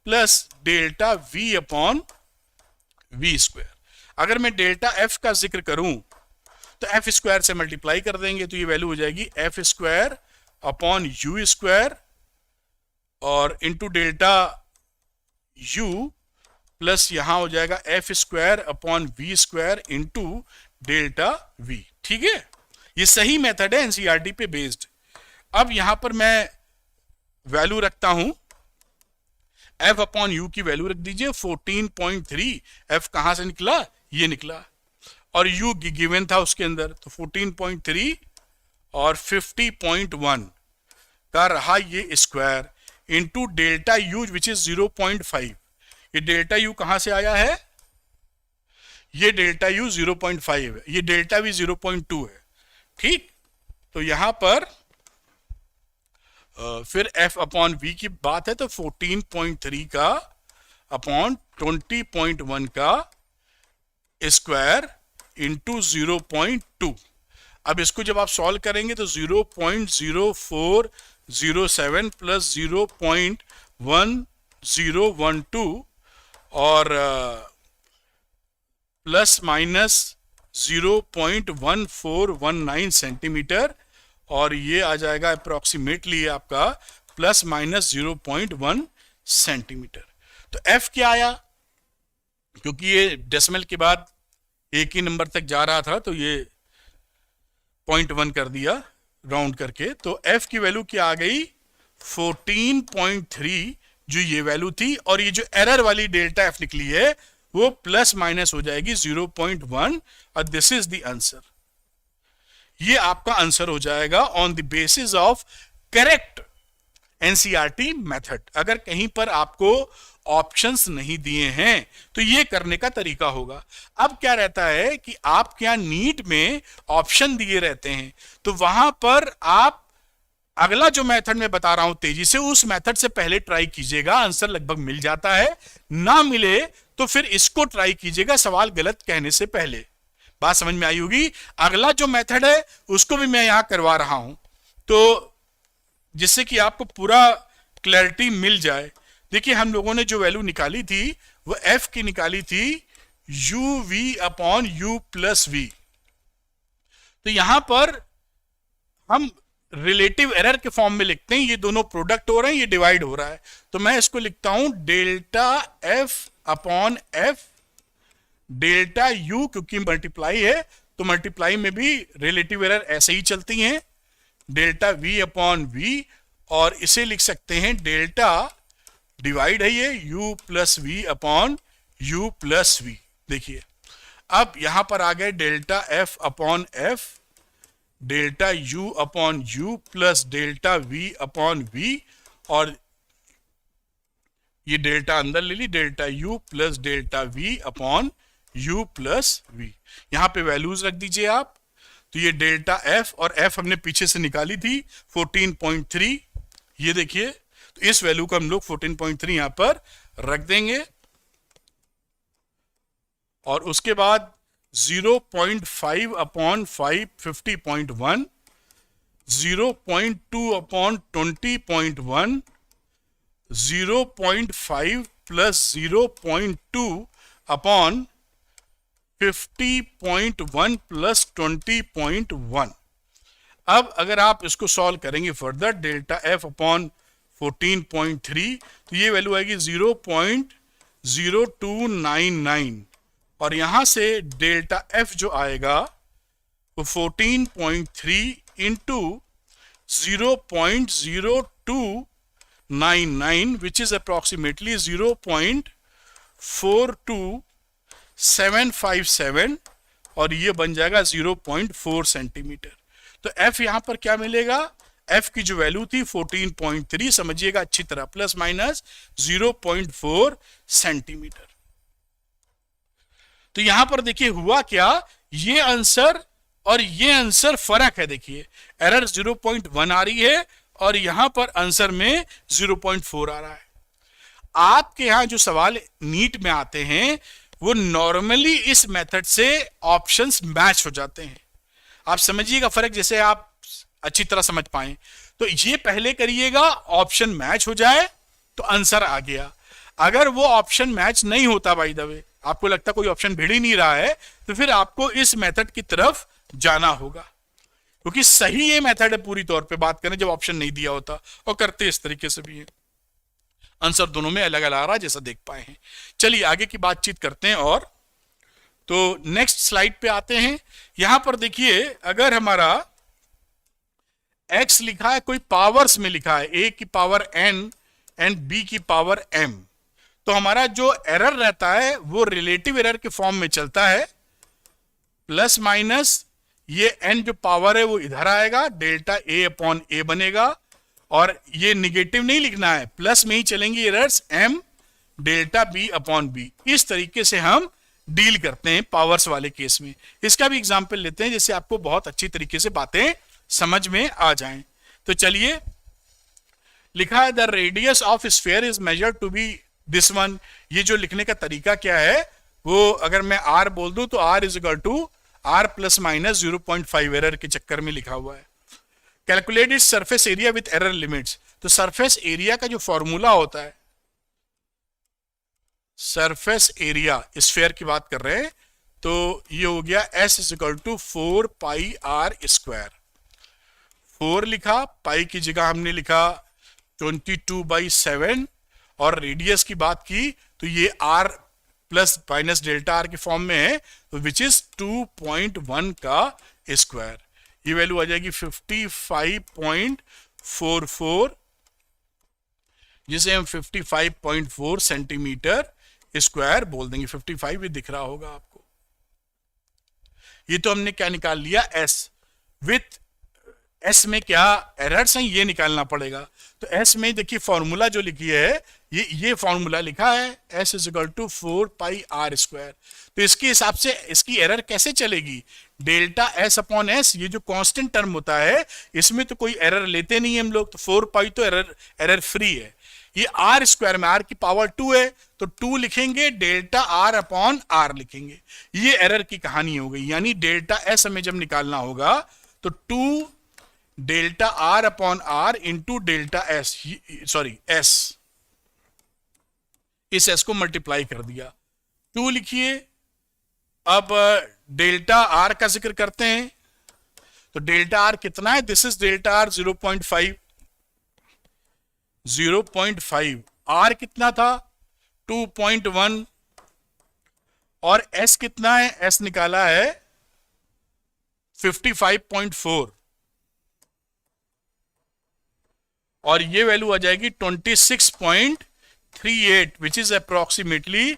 plus delta v/v²। अगर मैं डेल्टा f का जिक्र करूं तो f² से मल्टीप्लाई कर देंगे तो ये वैल्यू हो जाएगी f²/u² और इंटू डेल्टा u प्लस यहां हो जाएगा f²/v² इंटू डेल्टा v। ठीक है, ये सही मेथड है एनसीईआरटी पे बेस्ड। अब यहां पर मैं वैल्यू रखता हूं, f/u की वैल्यू रख दीजिए 14.3। f कहां से निकला, ये निकला, और u गिवन था उसके अंदर, तो 14.3 और 50.1 का रहा ये square into delta u which is 0.5। ये डेल्टा u कहां से आया है, ये डेल्टा u 0.5 है, ये डेल्टा v 0.2 है। ठीक, तो यहां पर फिर f/v की बात है तो 14.3 का अपॉन 20.1 का स्क्वायर इंटू 0.2। अब इसको जब आप सॉल्व करेंगे तो 0.0407 प्लस 0.1012 और प्लस माइनस 0.1419 सेंटीमीटर, और ये आ जाएगा अप्रोक्सीमेटली आपका प्लस माइनस 0.1 सेंटीमीटर। तो f क्या आया, क्योंकि ये डेसिमल के बाद एक ही नंबर तक जा रहा था तो ये 0.1 कर दिया राउंड करके, तो f की वैल्यू क्या आ गई 14.3 जो ये वैल्यू थी, और ये जो एरर वाली डेल्टा f निकली है वो प्लस माइनस हो जाएगी 0.1 और दिस इज द आंसर। ये आपका आंसर हो जाएगा on the basis of correct NCERT method. अगर कहीं पर आपको ऑप्शंस नहीं दिए हैं तो ये करने का तरीका होगा। अब क्या रहता है कि आपके यहां नीट में ऑप्शन दिए रहते हैं, तो वहां पर आप अगला जो मेथड मैं बता रहा हूं तेजी से, उस मेथड से पहले ट्राई कीजिएगा, आंसर लगभग मिल जाता है। ना मिले तो फिर इसको ट्राई कीजिएगा सवाल गलत कहने से पहले। बात समझ में आई होगी। अगला जो मेथड है उसको भी मैं यहां करवा रहा हूं, तो जिससे कि आपको पूरा क्लैरिटी मिल जाए। देखिए, हम लोगों ने जो वैल्यू निकाली थी वो f की निकाली थी uv/u+v। तो यहां पर हम रिलेटिव एरर के फॉर्म में लिखते हैं, ये दोनों प्रोडक्ट हो रहे हैं, ये डिवाइड हो रहा है, तो मैं इसको लिखता हूं डेल्टा f/f डेल्टा u, क्योंकि मल्टीप्लाई है तो मल्टीप्लाई में भी रिलेटिव एरर ऐसे ही चलती हैं, डेल्टा v/v, और इसे लिख सकते हैं डेल्टा डिवाइड है ये u+v/u+v। देखिए, अब यहां पर आ गए delta f/f delta u/u plus delta v/v, और ये डेल्टा अंदर ले ली, delta u plus delta v/u+v। यहां पे वैल्यूज रख दीजिए आप। तो ये डेल्टा f, और f हमने पीछे से निकाली थी 14.3, ये देखिए, तो इस वैल्यू को हम लोग 14.3 यहां पर रख देंगे, और उसके बाद 0.5/5 50.1, 0.2/20.1, 0.5 प्लस 0.2/50.1 प्लस 20.1। अब अगर आप इसको सॉल्व करेंगे फर्दर, डेल्टा f/14.3, तो ये वैल्यू आएगी 0.0299, और यहां से डेल्टा f जो आएगा वो 14.3 इंटू 0.0299 विच इज अप्रोक्सीमेटली 0.42757, और ये बन जाएगा 0.4 सेंटीमीटर। तो f यहां पर क्या मिलेगा, f की जो वैल्यू थी 14.3, समझिएगा अच्छी तरह, प्लस माइनस 0.4 सेंटीमीटर। तो यहां पर देखिए हुआ क्या, ये आंसर और ये आंसर फर्क है। देखिए एरर 0.1 आ रही है और यहां पर आंसर में 0.4 आ रहा है। आपके यहां जो सवाल नीट में आते हैं वो नॉर्मली इस मेथड से ऑप्शंस मैच हो जाते हैं। आप समझिएगा फर्क, जैसे आप अच्छी तरह समझ पाए। तो ये पहले करिएगा, ऑप्शन मैच हो जाए तो आंसर आ गया। अगर वो ऑप्शन मैच नहीं होता, बाय द वे आपको लगता कोई ऑप्शन भिड़ ही नहीं रहा है, तो फिर आपको इस मेथड की तरफ जाना होगा, क्योंकि सही ये मेथड है पूरी तौर पे बात करें जब ऑप्शन नहीं दिया होता, और करते इस तरीके से भी है। आंसर दोनों में अलग अलग आ रहा है जैसा देख पाए हैं। चलिए आगे की बातचीत करते हैं। और तो नेक्स्ट स्लाइड पे आते हैं। यहां पर देखिए अगर हमारा x लिखा है, कोई पावर्स में लिखा है, a की पावर n एंड b की पावर m, तो हमारा जो एरर रहता है वो रिलेटिव एरर के फॉर्म में चलता है। प्लस माइनस ये n जो पावर है वो इधर आएगा, डेल्टा a अपॉन a बनेगा, और ये निगेटिव नहीं लिखना है, प्लस में ही चलेंगी errors, m delta b upon b। इस तरीके से हम डील करते हैं पावर्स वाले केस में। इसका भी एग्जाम्पल लेते हैं जिससे आपको बहुत अच्छी तरीके से बातें समझ में आ जाएं। तो चलिए, लिखा है the radius of sphere is measured to be this one. ये जो लिखने का तरीका क्या है वो, अगर मैं r बोल दूं तो r is equal to r plus minus 0.5 error के चक्कर में लिखा हुआ है। Calculate it surface area with error limits. तो सरफेस एरिया का जो फॉर्मूला होता है, सरफेस एरिया स्फीयर की बात कर रहे हैं, तो ये हो गया s is equal to 4 pi r square. 4 लिखा, पाई की जगह हमने लिखा 22/7, और रेडियस की बात की तो ये r plus minus delta r के फॉर्म में है, तो विच इज 2.1 का स्क्वायर। ये वैल्यू आ जाएगी 55.44, जिसे हम 55.4 सेंटीमीटर स्क्वायर बोल देंगे। 55 भी दिख रहा होगा आपको। ये तो हमने क्या निकाल लिया, s। विथ s में क्या एरर्स हैं ये निकालना पड़ेगा। तो s में देखिए फॉर्मूला जो लिखी है, ये फॉर्मूला लिखा है, s is equal to 4 pi r square. तो इसके हिसाब से इसकी एरर कैसे चलेगी, डेल्टा s अपॉन s, ये जो कांस्टेंट टर्म होता है इसमें तो कोई एरर लेते नहीं हम लोग, तो 4 पाई तो एरर फ्री है। ये r स्क्वायर में r की पावर 2 है, तो 2 लिखेंगे, डेल्टा r अपॉन r लिखेंगे। ये एरर की कहानी हो गई। यानी डेल्टा s हमें जब निकालना होगा तो 2 delta r upon r into delta s, sorry s, इस s को मल्टीप्लाई कर दिया, 2 लिखिए। अब डेल्टा r का जिक्र करते हैं, तो डेल्टा r कितना है, this is delta r 0.5, r कितना था 2.1, और s कितना है, s निकाला है 55.4, और ये वैल्यू आ जाएगी 26.38, which is approximately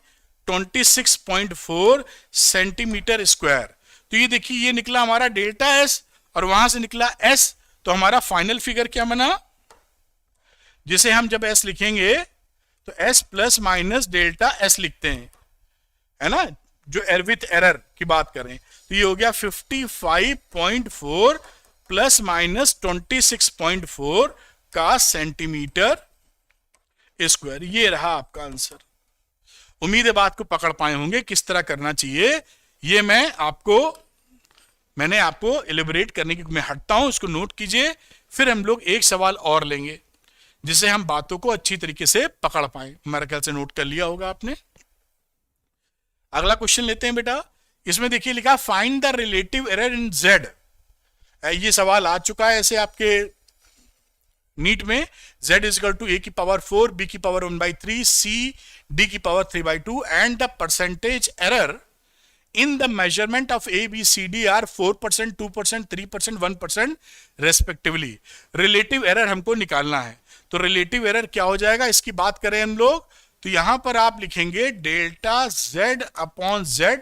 26.4 centimetre square. तो ये देखिए ये निकला हमारा डेल्टा s, और वहां से निकला s, तो हमारा फाइनल फिगर क्या बना, जिसे हम जब s लिखेंगे तो s plus minus delta s लिखते हैं, है ना, जो विथ एरर की बात करें। तो ये हो गया 55.4 प्लस माइनस 26.4 का सेंटीमीटर स्क्वायर। ये रहा आपका आंसर। उम्मीद है बात को पकड़ पाए होंगे किस तरह करना चाहिए। ये मैंने आपको एलिबरेट करने की, मैं हटता हूं, इसको नोट कीजिए, फिर हम लोग एक सवाल और लेंगे जिससे हम बातों को अच्छी तरीके से पकड़ पाए। मेरे ख्याल से नोट कर लिया होगा आपने। अगला क्वेश्चन लेते हैं बेटा। इसमें देखिए लिखा find the relative error in z। ये सवाल आ चुका है ऐसे आपके नीट में। z is equal to a की पावर 4, b की पावर 1/3, c d की power 3/2 and the percentage error in the measurement of A, B, C, D are 4%, 2%, 3%, 1% respectively. Relative error हमको निकालना है। तो रिलेटिव एरर क्या हो जाएगा, इसकी बात करें हम लोग, तो यहां पर आप लिखेंगे डेल्टा Z अपॉन Z,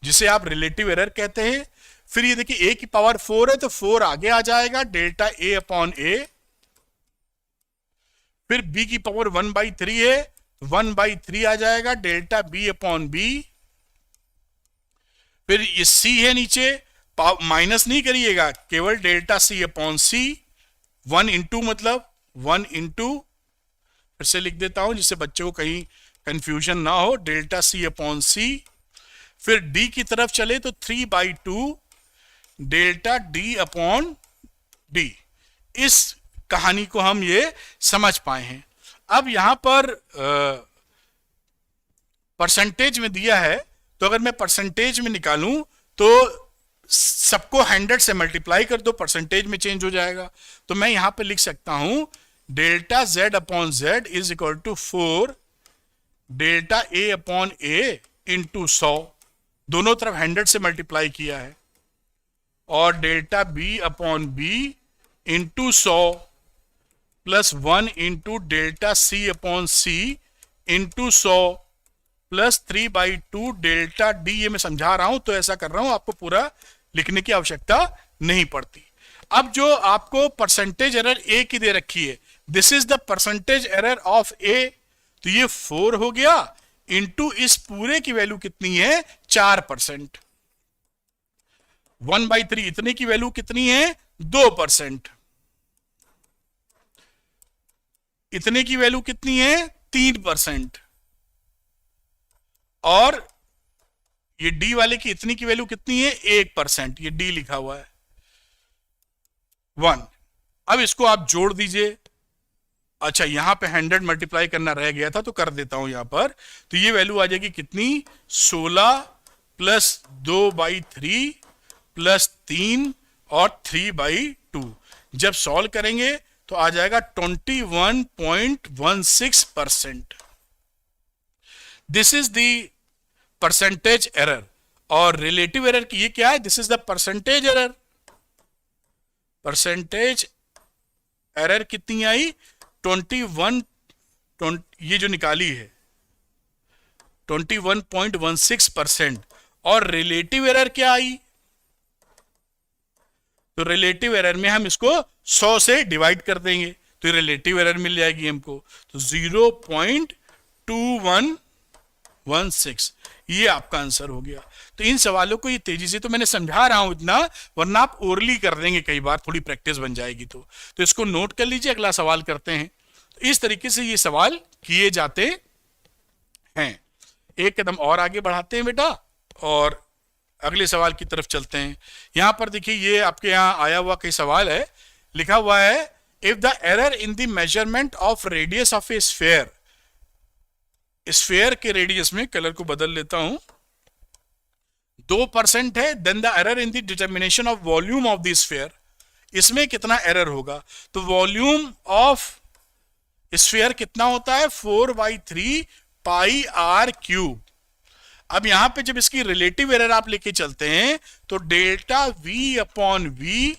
जिसे आप रिलेटिव एरर कहते हैं। फिर ये देखिए A की पावर 4 है तो 4 आगे आ जाएगा, डेल्टा A अपॉन A। फिर B की पावर 1/3 है, 1/3 आ जाएगा, डेल्टा B अपॉन B। फिर ये C है नीचे, माइनस नहीं करिएगा, केवल डेल्टा सी अपॉन सी, 1 इंटू मतलब 1 इंटू, फिर से लिख देता हूं जिससे बच्चे को कहीं कंफ्यूजन ना हो, डेल्टा सी अपॉन सी, फिर डी की तरफ चले तो 3/2 डेल्टा डी अपॉन डी। इस कहानी को हम ये समझ पाए हैं। अब यहां पर परसेंटेज में दिया है, तो अगर मैं परसेंटेज में निकालूं तो सबको 100 से मल्टीप्लाई कर दो, परसेंटेज में चेंज हो जाएगा। तो मैं यहां पे लिख सकता हूं delta z upon z is equal to 4 delta a upon a into 100, दोनों तरफ 100 से मल्टीप्लाई किया है, और delta b upon b into 100 plus 1 into delta c upon c into 100 plus 3/2 delta d. ये मैं समझा रहा हूं तो ऐसा कर रहा हूं, आपको पूरा लिखने की आवश्यकता नहीं पड़ती। अब जो आपको परसेंटेज एरर ए की दे रखी है, this is the percentage error of A, तो ये 4 हो गया इंटू इस पूरे की वैल्यू कितनी है 4%, 1/3 इतने की वैल्यू कितनी है 2%, इतने की वैल्यू कितनी है 3%, और ये डी वाले की इतनी की वैल्यू कितनी है 1%, ये डी लिखा हुआ है 1। अब इसको आप जोड़ दीजिए। अच्छा, यहां पे 100 मल्टीप्लाई करना रह गया था तो कर देता हूं यहां पर, तो ये वैल्यू आ जाएगी कितनी 16 प्लस 2/3 प्लस 3 और 3/2। जब सॉल्व करेंगे तो आ जाएगा 21.16%। This is the percentage error. और रिलेटिव एरर की ये क्या है, this is the percentage error. Percentage error कितनी आई 21, ये जो निकाली है 21.16%। और रिलेटिव एरर क्या आई, तो रिलेटिव एरर में हम इसको 100 से डिवाइड कर देंगे तो रिलेटिव एरर मिल जाएगी हमको, तो 0.2116, ये आपका आंसर हो गया। तो इन सवालों को ये तेजी से तो मैंने समझा रहा हूं इतना, वरना आप ओरली कर देंगे कई बार, थोड़ी प्रैक्टिस बन जाएगी। तो इसको नोट कर लीजिए, अगला सवाल करते हैं। तो इस तरीके से ये सवाल किए जाते हैं। एक कदम और आगे बढ़ाते हैं बेटा और अगले सवाल की तरफ चलते हैं। यहां पर देखिए, ये आपके यहां आया हुआ कई सवाल है, लिखा हुआ है if the error in the measurement of radius of a sphere, sphere के रेडियस में, कलर को बदल लेता हूं, 2% है, then the error in the determination of volume of the sphere, इसमें कितना एरर होगा। तो वॉल्यूम ऑफ स्फीयर कितना होता है 4/3 पाई आर क्यूब। अब यहां पे जब इसकी रिलेटिव एरर आप लेके चलते हैं तो delta v upon v,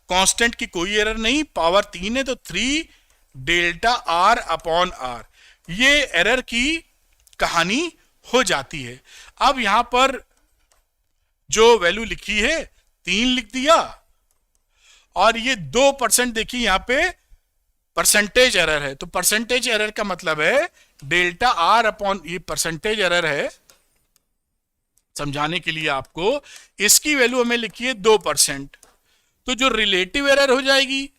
constant की कोई एरर नहीं, पावर 3 है तो 3 डेल्टा आर अपॉन आर, ये एरर की कहानी हो जाती है। अब यहां पर जो वैल्यू लिखी है 3 लिख दिया, और ये 2% देखिए यहां पे परसेंटेज एरर है, तो परसेंटेज एरर का मतलब है डेल्टा आर अपॉन, ये परसेंटेज एरर है, समझाने के लिए आपको इसकी वैल्यू हमें लिखी है 2%, तो जो रिलेटिव एरर हो जाएगी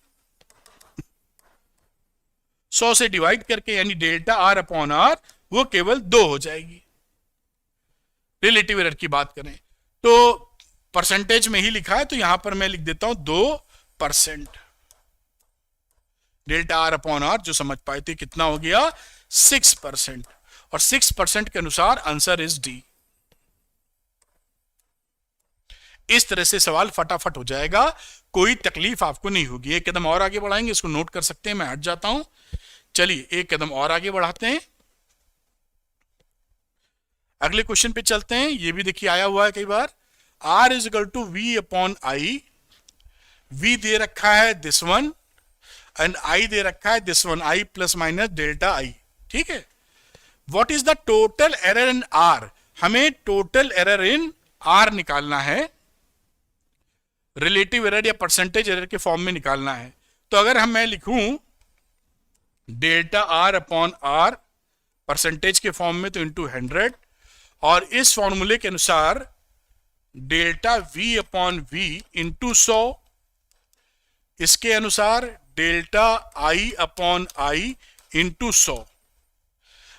100 से डिवाइड करके, यानी डेल्टा आर अपॉन आर वो केवल 2 हो जाएगी। रिलेटिव एरर की बात करें तो परसेंटेज में ही लिखा है, तो यहां पर मैं लिख देता हूं 2%, डेल्टा आर अपॉन आर जो समझ पाए थे कितना हो गया 6%, और 6% के अनुसार आंसर इज डी। इस तरह से सवाल फटाफट हो जाएगा, कोई तकलीफ आपको नहीं होगी। एक कदम और आगे बढ़ाएंगे, इसको नोट कर सकते हैं, मैं हट जाता हूं। चलिए एक कदम और आगे बढ़ाते हैं, अगले क्वेश्चन पे चलते हैं। ये भी देखिए आया हुआ है कई बार, R is equal to V upon I, V दे रखा है दिस वन एंड I दे रखा है this one, I plus minus delta I, ठीक है। What is the total error in R, हमें टोटल एरर इन R निकालना है, रिलेटिव एरर या परसेंटेज एरर के फॉर्म में निकालना है। तो अगर मैं लिखूं delta r upon r percentage के फॉर्म में तो इंटू 100, और इस फॉर्मूले के अनुसार delta V upon V into 100, इसके अनुसार delta I upon I into 100।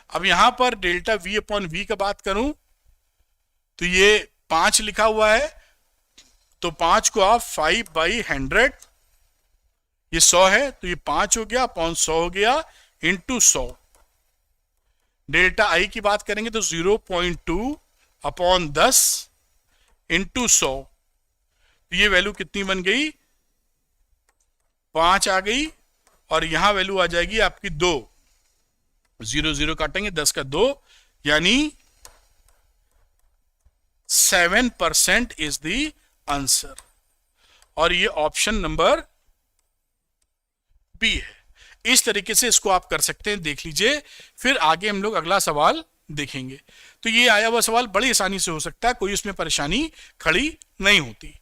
अब यहां पर डेल्टा V अपॉन V का बात करूं तो ये 5 लिखा हुआ है, तो 5 को आप 5/100, ये 100 है तो ये 5 हो गया अपॉन 100 हो गया इंटू 100। डेल्टा आई की बात करेंगे तो 0.2 अपॉन 10 इंटू 100, तो ये वैल्यू कितनी बन गई, 5 आ गई, और यहां वैल्यू आ जाएगी आपकी 2, 0 0 काटेंगे 10 का 2, यानी 7% इज द आंसर, और ये ऑप्शन नंबर बी है। इस तरीके से इसको आप कर सकते हैं, देख लीजिए। फिर आगे हम लोग अगला सवाल देखेंगे। तो ये आया हुआ सवाल बड़ी आसानी से हो सकता है, कोई उसमें परेशानी खड़ी नहीं होती।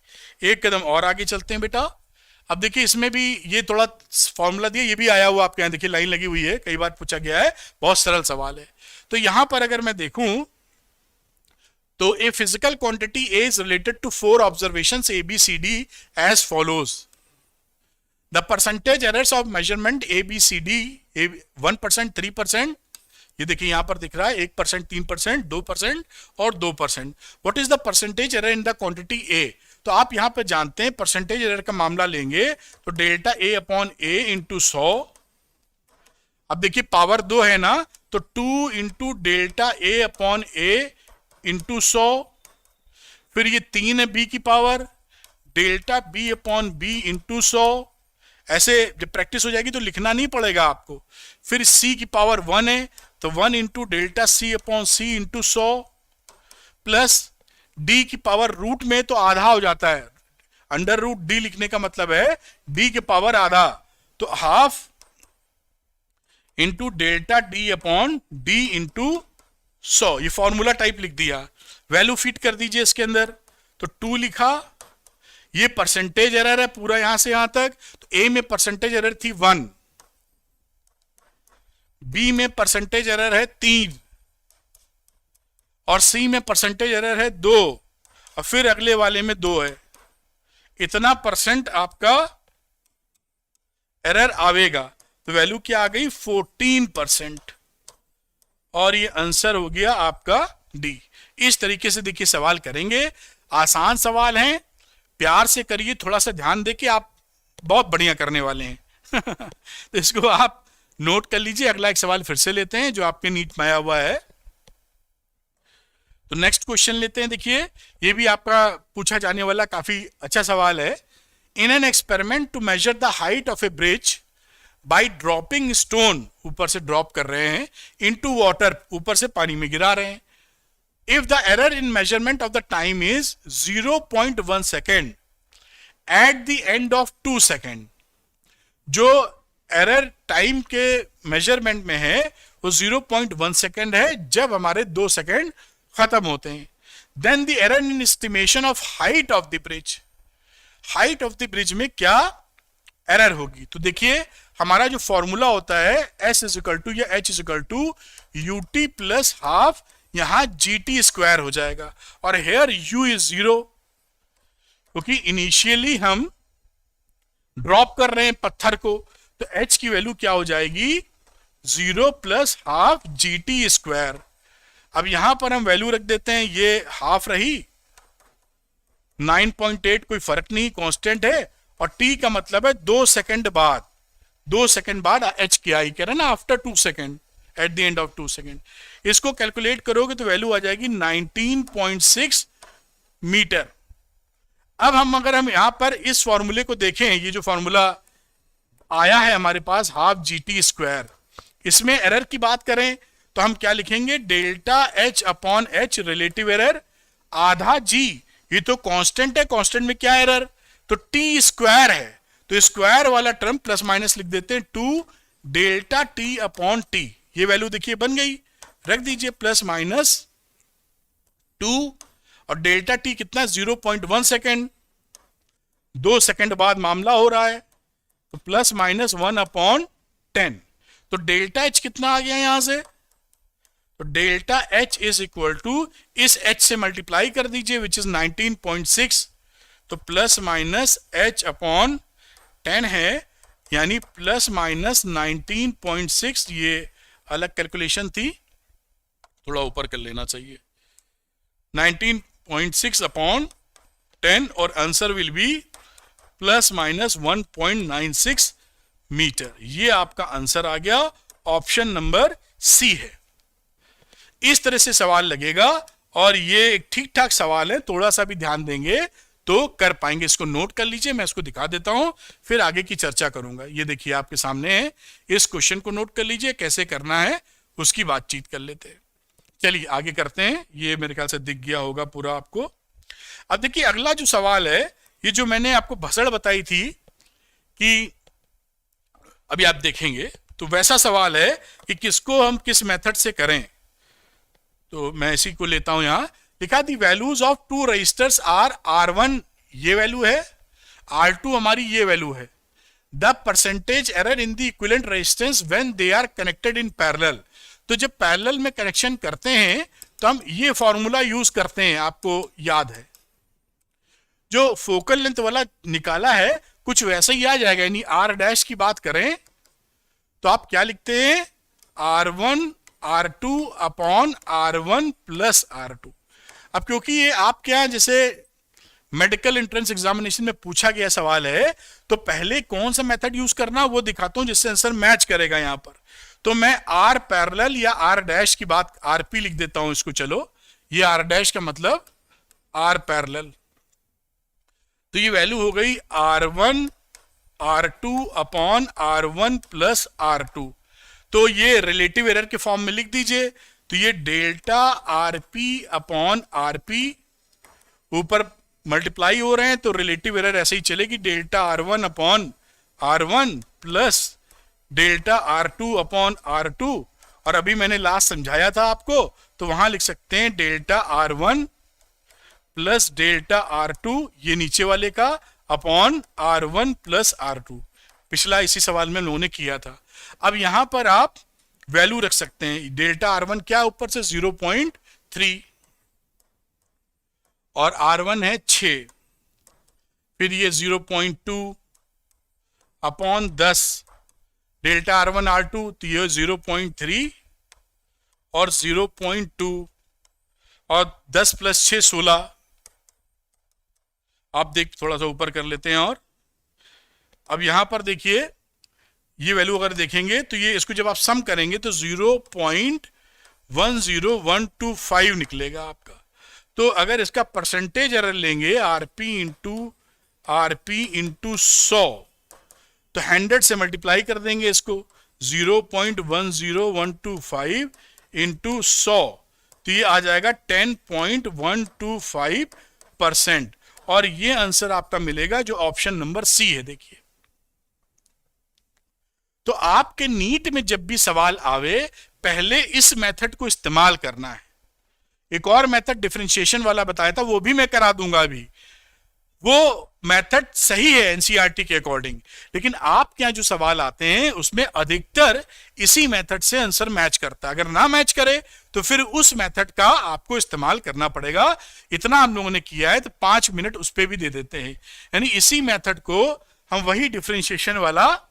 एक कदम और आगे चलते हैं बेटा। अब देखिए इसमें भी ये थोड़ा फॉर्मूला दिया, ये भी आया हुआ आपके यहाँ, देखिए लाइन लगी हुई है, कई बार पूछा गया है, बहुत सरल सवाल है। तो यहां पर अगर मैं देखूं तो a physical quantity a is related to 4 observations a b c d as follows. The percentage errors of measurement a b c d 1%, 3%, ये देखिए यहां पर दिख रहा है 1%, 3%, 2% और 2%। What is the percentage error in the quantity A? तो आप यहां पर जानते हैं परसेंटेज एरर का मामला लेंगे तो delta A upon a into 100। अब देखिए पावर 2 है ना, तो 2 into delta A upon a into 100, फिर ये 3 है बी की power, delta B upon b into 100। ऐसे जब प्रैक्टिस हो जाएगी तो लिखना नहीं पड़ेगा आपको। फिर सी की पावर 1 है तो 1 इंटू डेल्टा सी अपॉन सी इंटू 100, प्लस डी की पावर रूट में तो आधा हो जाता है, अंडर रूट डी लिखने का मतलब है डी के पावर आधा, तो half into delta D upon D into 100। ये फॉर्मूला टाइप लिख दिया, वैल्यू फिट कर दीजिए इसके अंदर, तो 2 लिखा। ये परसेंटेज एरर है पूरा यहां से यहां तक, तो ए में परसेंटेज एरर थी 1, बी में परसेंटेज एरर है 3, और सी में परसेंटेज एरर है 2, और फिर अगले वाले में 2 है। इतना परसेंट आपका एरर आवेगा, तो वैल्यू क्या आ गई 14%, और ये आंसर हो गया आपका डी। इस तरीके से देखिए सवाल करेंगे, आसान सवाल हैं, प्यार से करिए, थोड़ा सा ध्यान देके आप बहुत बढ़िया करने वाले हैं। तो इसको आप नोट कर लीजिए। अगला एक सवाल फिर से लेते हैं जो आपके नीट में आया हुआ है। तो नेक्स्ट क्वेश्चन लेते हैं। देखिए ये भी आपका पूछा जाने वाला काफी अच्छा सवाल है। In an experiment to measure the height of a bridge by dropping stone, ऊपर से ड्रॉप कर रहे हैं, इनटू वाटर, ऊपर से पानी में गिरा रहे हैं। If the error in measurement of the time is 0.1 second at the end of 2 second, जो एरर टाइम के मेजरमेंट में है वो 0.1 सेकेंड है जब हमारे 2 सेकेंड खत्म होते हैं। Then the error in estimation of height of the bridge, height of the bridge में क्या एरर होगी? तो देखिए हमारा जो फॉर्मूला होता है S इज इक्वल टू या H is equal to UT plus half, यहां GT स्क्वायर हो जाएगा, और हेयर U इज 0, क्योंकि इनिशियली हम ड्रॉप कर रहे हैं पत्थर को, तो H की वैल्यू क्या हो जाएगी 0 प्लस हाफ GT स्क्वायर। अब यहां पर हम वैल्यू रख देते हैं, ये हाफ रही, 9.8 कोई फर्क नहीं, कांस्टेंट है, और T का मतलब है 2 सेकंड बाद, 2 सेकंड बाद H की आई कह रहे ना, after 2 second, at the end of 2 second. इसको कैलकुलेट करोगे तो वैल्यू आ जाएगी 19.6 मीटर। अब अगर हम यहां पर इस फॉर्मूले को देखें, ये जो फॉर्मूला आया है हमारे पास हाफ GT स्क्वायर, इसमें एरर की बात करें तो हम क्या लिखेंगे, delta H upon H relative error आधा G, ये तो कांस्टेंट है, कांस्टेंट में क्या एरर, तो T स्क्वायर है, तो स्क्वायर वाला टर्म प्लस माइनस लिख देते हैं, 2 डेल्टा T अपॉन T। ये वैल्यू देखिए बन गई, रख दीजिए प्लस माइनस 2, और डेल्टा T कितना 0.1 सेकेंड, 2 सेकेंड बाद मामला हो रहा है, तो प्लस माइनस 1 अपॉन 10। तो डेल्टा H कितना आ गया यहां से, तो delta h is equal to इस एच से मल्टीप्लाई कर दीजिए विच इज 19.6, तो प्लस माइनस एच अपॉन 10 है, यानी प्लस माइनस 19.6। ये अलग कैलकुलेशन थी, थोड़ा ऊपर कर लेना चाहिए, 19.6 अपॉन 10 और answer will be plus minus 1.96 metre. ये आपका आंसर आ गया, ऑप्शन नंबर सी है। इस तरह से सवाल लगेगा और ये एक ठीक ठाक सवाल है, थोड़ा सा भी ध्यान देंगे तो कर पाएंगे। इसको नोट कर लीजिए, मैं इसको दिखा देता हूं, फिर आगे की चर्चा करूंगा। ये देखिए आपके सामने है, इस क्वेश्चन को नोट कर लीजिए, कैसे करना है उसकी बातचीत कर लेते हैं। चलिए आगे करते हैं, ये मेरे ख्याल से दिख गया होगा पूरा आपको। अब देखिए अगला जो सवाल है, ये जो मैंने आपको भसड़ बताई थी कि अभी आप देखेंगे, तो वैसा सवाल है कि किसको हम किस मेथड से करें। तो मैं इसी को लेता हूं, यहां लिखा the values of two resistors are R1 ये वैल्यू है, R2 हमारी ये वैल्यू है। The percentage error in the equivalent resistance when they are connected in parallel. तो जब पैरेलल में कनेक्शन करते हैं तो हम ये फॉर्मूला यूज करते हैं, आपको याद है। जो फोकल लेंथ वाला निकाला है कुछ वैसा ही आ जाएगा, यानी R डैश की बात करें तो आप क्या लिखते हैं, R1 R2 upon R1 plus R2। अब क्योंकि ये आपके यहाँ जैसे मेडिकल एंट्रेंस एग्जामिनेशन में पूछा गया सवाल है, तो पहले कौन सा मेथड यूज करना वो दिखाता हूं जिससे आंसर मैच करेगा यहां पर। तो मैं R पैरेलल या R डैश की बात, RP लिख देता हूं इसको, चलो ये R डैश का मतलब R पैरेलल। तो ये वैल्यू हो गई R1 R2 upon R1 plus R2। तो ये रिलेटिव एरर के फॉर्म में लिख दीजिए, तो ये डेल्टा RP अपॉन RP, ऊपर मल्टीप्लाई हो रहे हैं तो रिलेटिव एरर ऐसे ही चलेगी, delta R1 upon R1 plus delta R2 upon R2। और अभी मैंने लास्ट समझाया था आपको, तो वहां लिख सकते हैं delta R1 plus delta R2, ये नीचे वाले का, अपॉन R1 प्लस R2। पिछला इसी सवाल में लोगों ने किया था। अब यहां पर आप वैल्यू रख सकते हैं, डेल्टा R1 क्या ऊपर से 0.3 और R1 है 6, फिर ये 0.2 अपॉन 10, डेल्टा R1 R2 तो ये 0.3 और 0.2 और 10 प्लस 6 16। आप देख थोड़ा सा ऊपर कर लेते हैं, और अब यहां पर देखिए ये वैल्यू अगर देखेंगे तो ये इसको जब आप सम करेंगे तो 0.10125 निकलेगा आपका। तो अगर इसका परसेंटेज एरर लेंगे RP इंटू 100, तो 100 से मल्टीप्लाई कर देंगे इसको, 0.10125 इंटू 100, तो ये आ जाएगा 10.125%। और ये आंसर आपका मिलेगा जो ऑप्शन नंबर सी है। देखिए, तो आपके नीट में जब भी सवाल आवे पहले इस मेथड को इस्तेमाल करना है। एक और मेथड डिफरेंशिएशन वाला बताया था, वो भी मैं करा दूंगा अभी, वो मेथड सही है एनसीईआरटी के अकॉर्डिंग, लेकिन आपके यहाँ जो सवाल आते हैं उसमें अधिकतर इसी मेथड से आंसर मैच करता है। अगर ना मैच करे तो फिर उस मेथड का आपको इस्तेमाल करना पड़ेगा। इतना हम लोगों ने किया है तो 5 मिनट उस पर भी दे देते हैं, यानी इसी मेथड को हम वही डिफरेंशिएशन वाला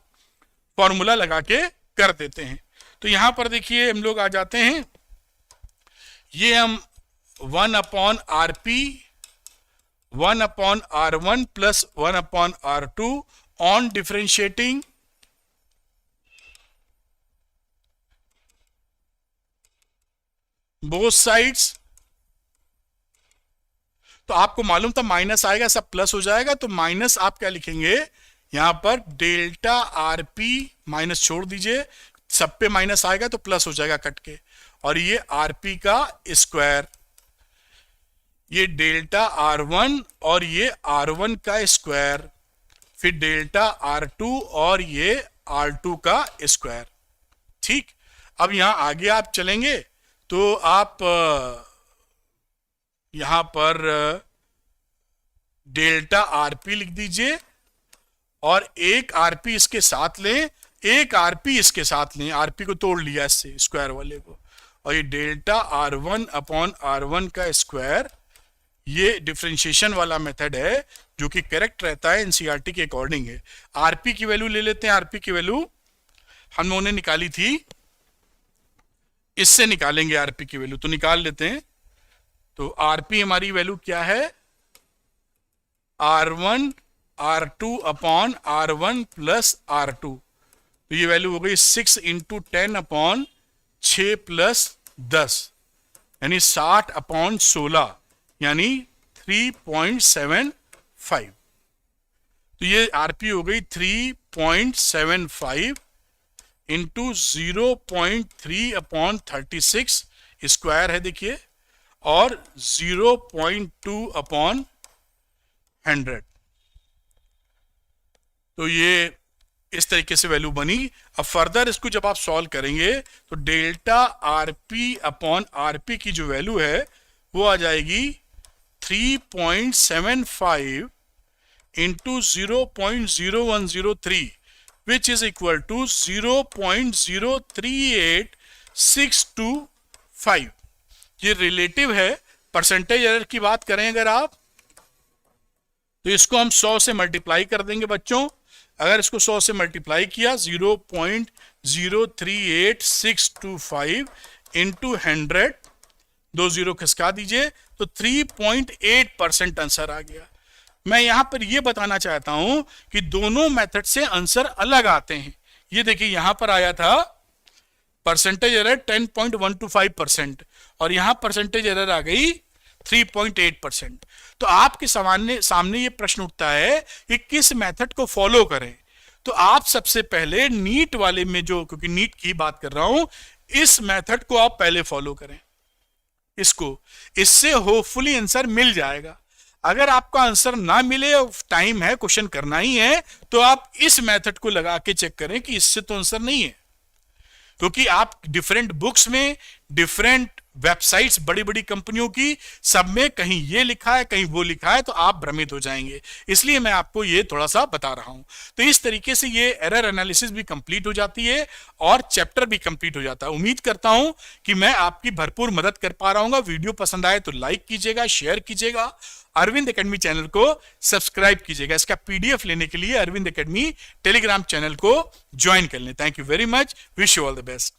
फॉर्मूला लगा के कर देते हैं। तो यहां पर देखिए हम लोग आ जाते हैं, ये हम 1 upon RP 1 upon R1 plus 1 upon R2 on differentiating both sides. तो आपको मालूम था माइनस आएगा, सब प्लस हो जाएगा, तो माइनस आप क्या लिखेंगे यहां पर, डेल्टा RP, माइनस छोड़ दीजिए, सब पे माइनस आएगा तो प्लस हो जाएगा कट के, और ये RP का स्क्वायर, ये डेल्टा R1 और ये R1 का स्क्वायर, फिर डेल्टा R2 और ये R2 का स्क्वायर। ठीक, अब यहां आगे आप चलेंगे तो आप यहां पर डेल्टा RP लिख दीजिए, और एक RP इसके साथ लें, एक RP इसके साथ लें, RP को तोड़ लिया इससे स्क्वायर वाले को, और ये डेल्टा R1 अपॉन R1 का स्क्वायर, ये डिफरेंशिएशन वाला मेथड है जो कि करेक्ट रहता है, एनसीईआरटी के अकॉर्डिंग है। आरपी की वैल्यू ले लेते हैं। आरपी की वैल्यू हम लोगों ने निकाली थी, इससे निकालेंगे आरपी की वैल्यू, तो निकाल लेते हैं। तो आरपी हमारी वैल्यू क्या है, R1 R2 upon R1 plus R2, तो ये वैल्यू हो गई 6 इंटू 10 अपॉन 6 प्लस 10, यानी 60 अपॉन 16, यानी 3.75। तो ये आरपी हो गई 3.75 इंटू 0.3 अपॉन 36 स्क्वायर है देखिए, और 0.2 अपॉन 100। तो ये इस तरीके से वैल्यू बनी। अब फर्दर इसको जब आप सॉल्व करेंगे तो डेल्टा आरपी अपॉन आरपी की जो वैल्यू है वो आ जाएगी 3.75 into 0.0103 which is equal to 0.038625। ये रिलेटिव है। परसेंटेज एरर की बात करें अगर आप, तो इसको हम 100 से मल्टीप्लाई कर देंगे बच्चों। अगर इसको 100 से मल्टीप्लाई किया 0.038625 इंटू 100, 2 जीरो खिसका दीजिए, तो 3.8% आंसर आ गया। मैं यहां पर यह बताना चाहता हूं कि दोनों मेथड से आंसर अलग आते हैं। ये देखिए यहां पर आया था परसेंटेज एरर 10.125% और यहां परसेंटेज एरर आ गई 3.8%। तो आपके सामने ये प्रश्न उठता है कि किस मेथड को फॉलो करें। तो आप सबसे पहले नीट वाले में, जो क्योंकि नीट की बात कर रहा हूं, इस मेथड को आप पहले फॉलो करें इससे होपफुली आंसर मिल जाएगा। अगर आपका आंसर ना मिले और टाइम है, क्वेश्चन करना ही है, तो आप इस मेथड को लगा के चेक करें कि इससे तो आंसर नहीं है, क्योंकि आप डिफरेंट बुक्स में, डिफरेंट वेबसाइट्स बड़ी बड़ी कंपनियों की, सब में कहीं ये लिखा है कहीं वो लिखा है, तो आप भ्रमित हो जाएंगे। इसलिए मैं आपको ये थोड़ा सा बता रहा हूं। तो इस तरीके से ये एरर एनालिसिस भी कंप्लीट हो जाती है और चैप्टर भी कंप्लीट हो जाता है। उम्मीद करता हूं कि मैं आपकी भरपूर मदद कर पा रहा हूँ। वीडियो पसंद आए तो लाइक कीजिएगा, शेयर कीजिएगा, अरविंद एकेडमी चैनल को सब्सक्राइब कीजिएगा। इसका पीडीएफ लेने के लिए अरविंद एकेडमी टेलीग्राम चैनल को ज्वाइन कर लें। Thank you very much, wish you all the best.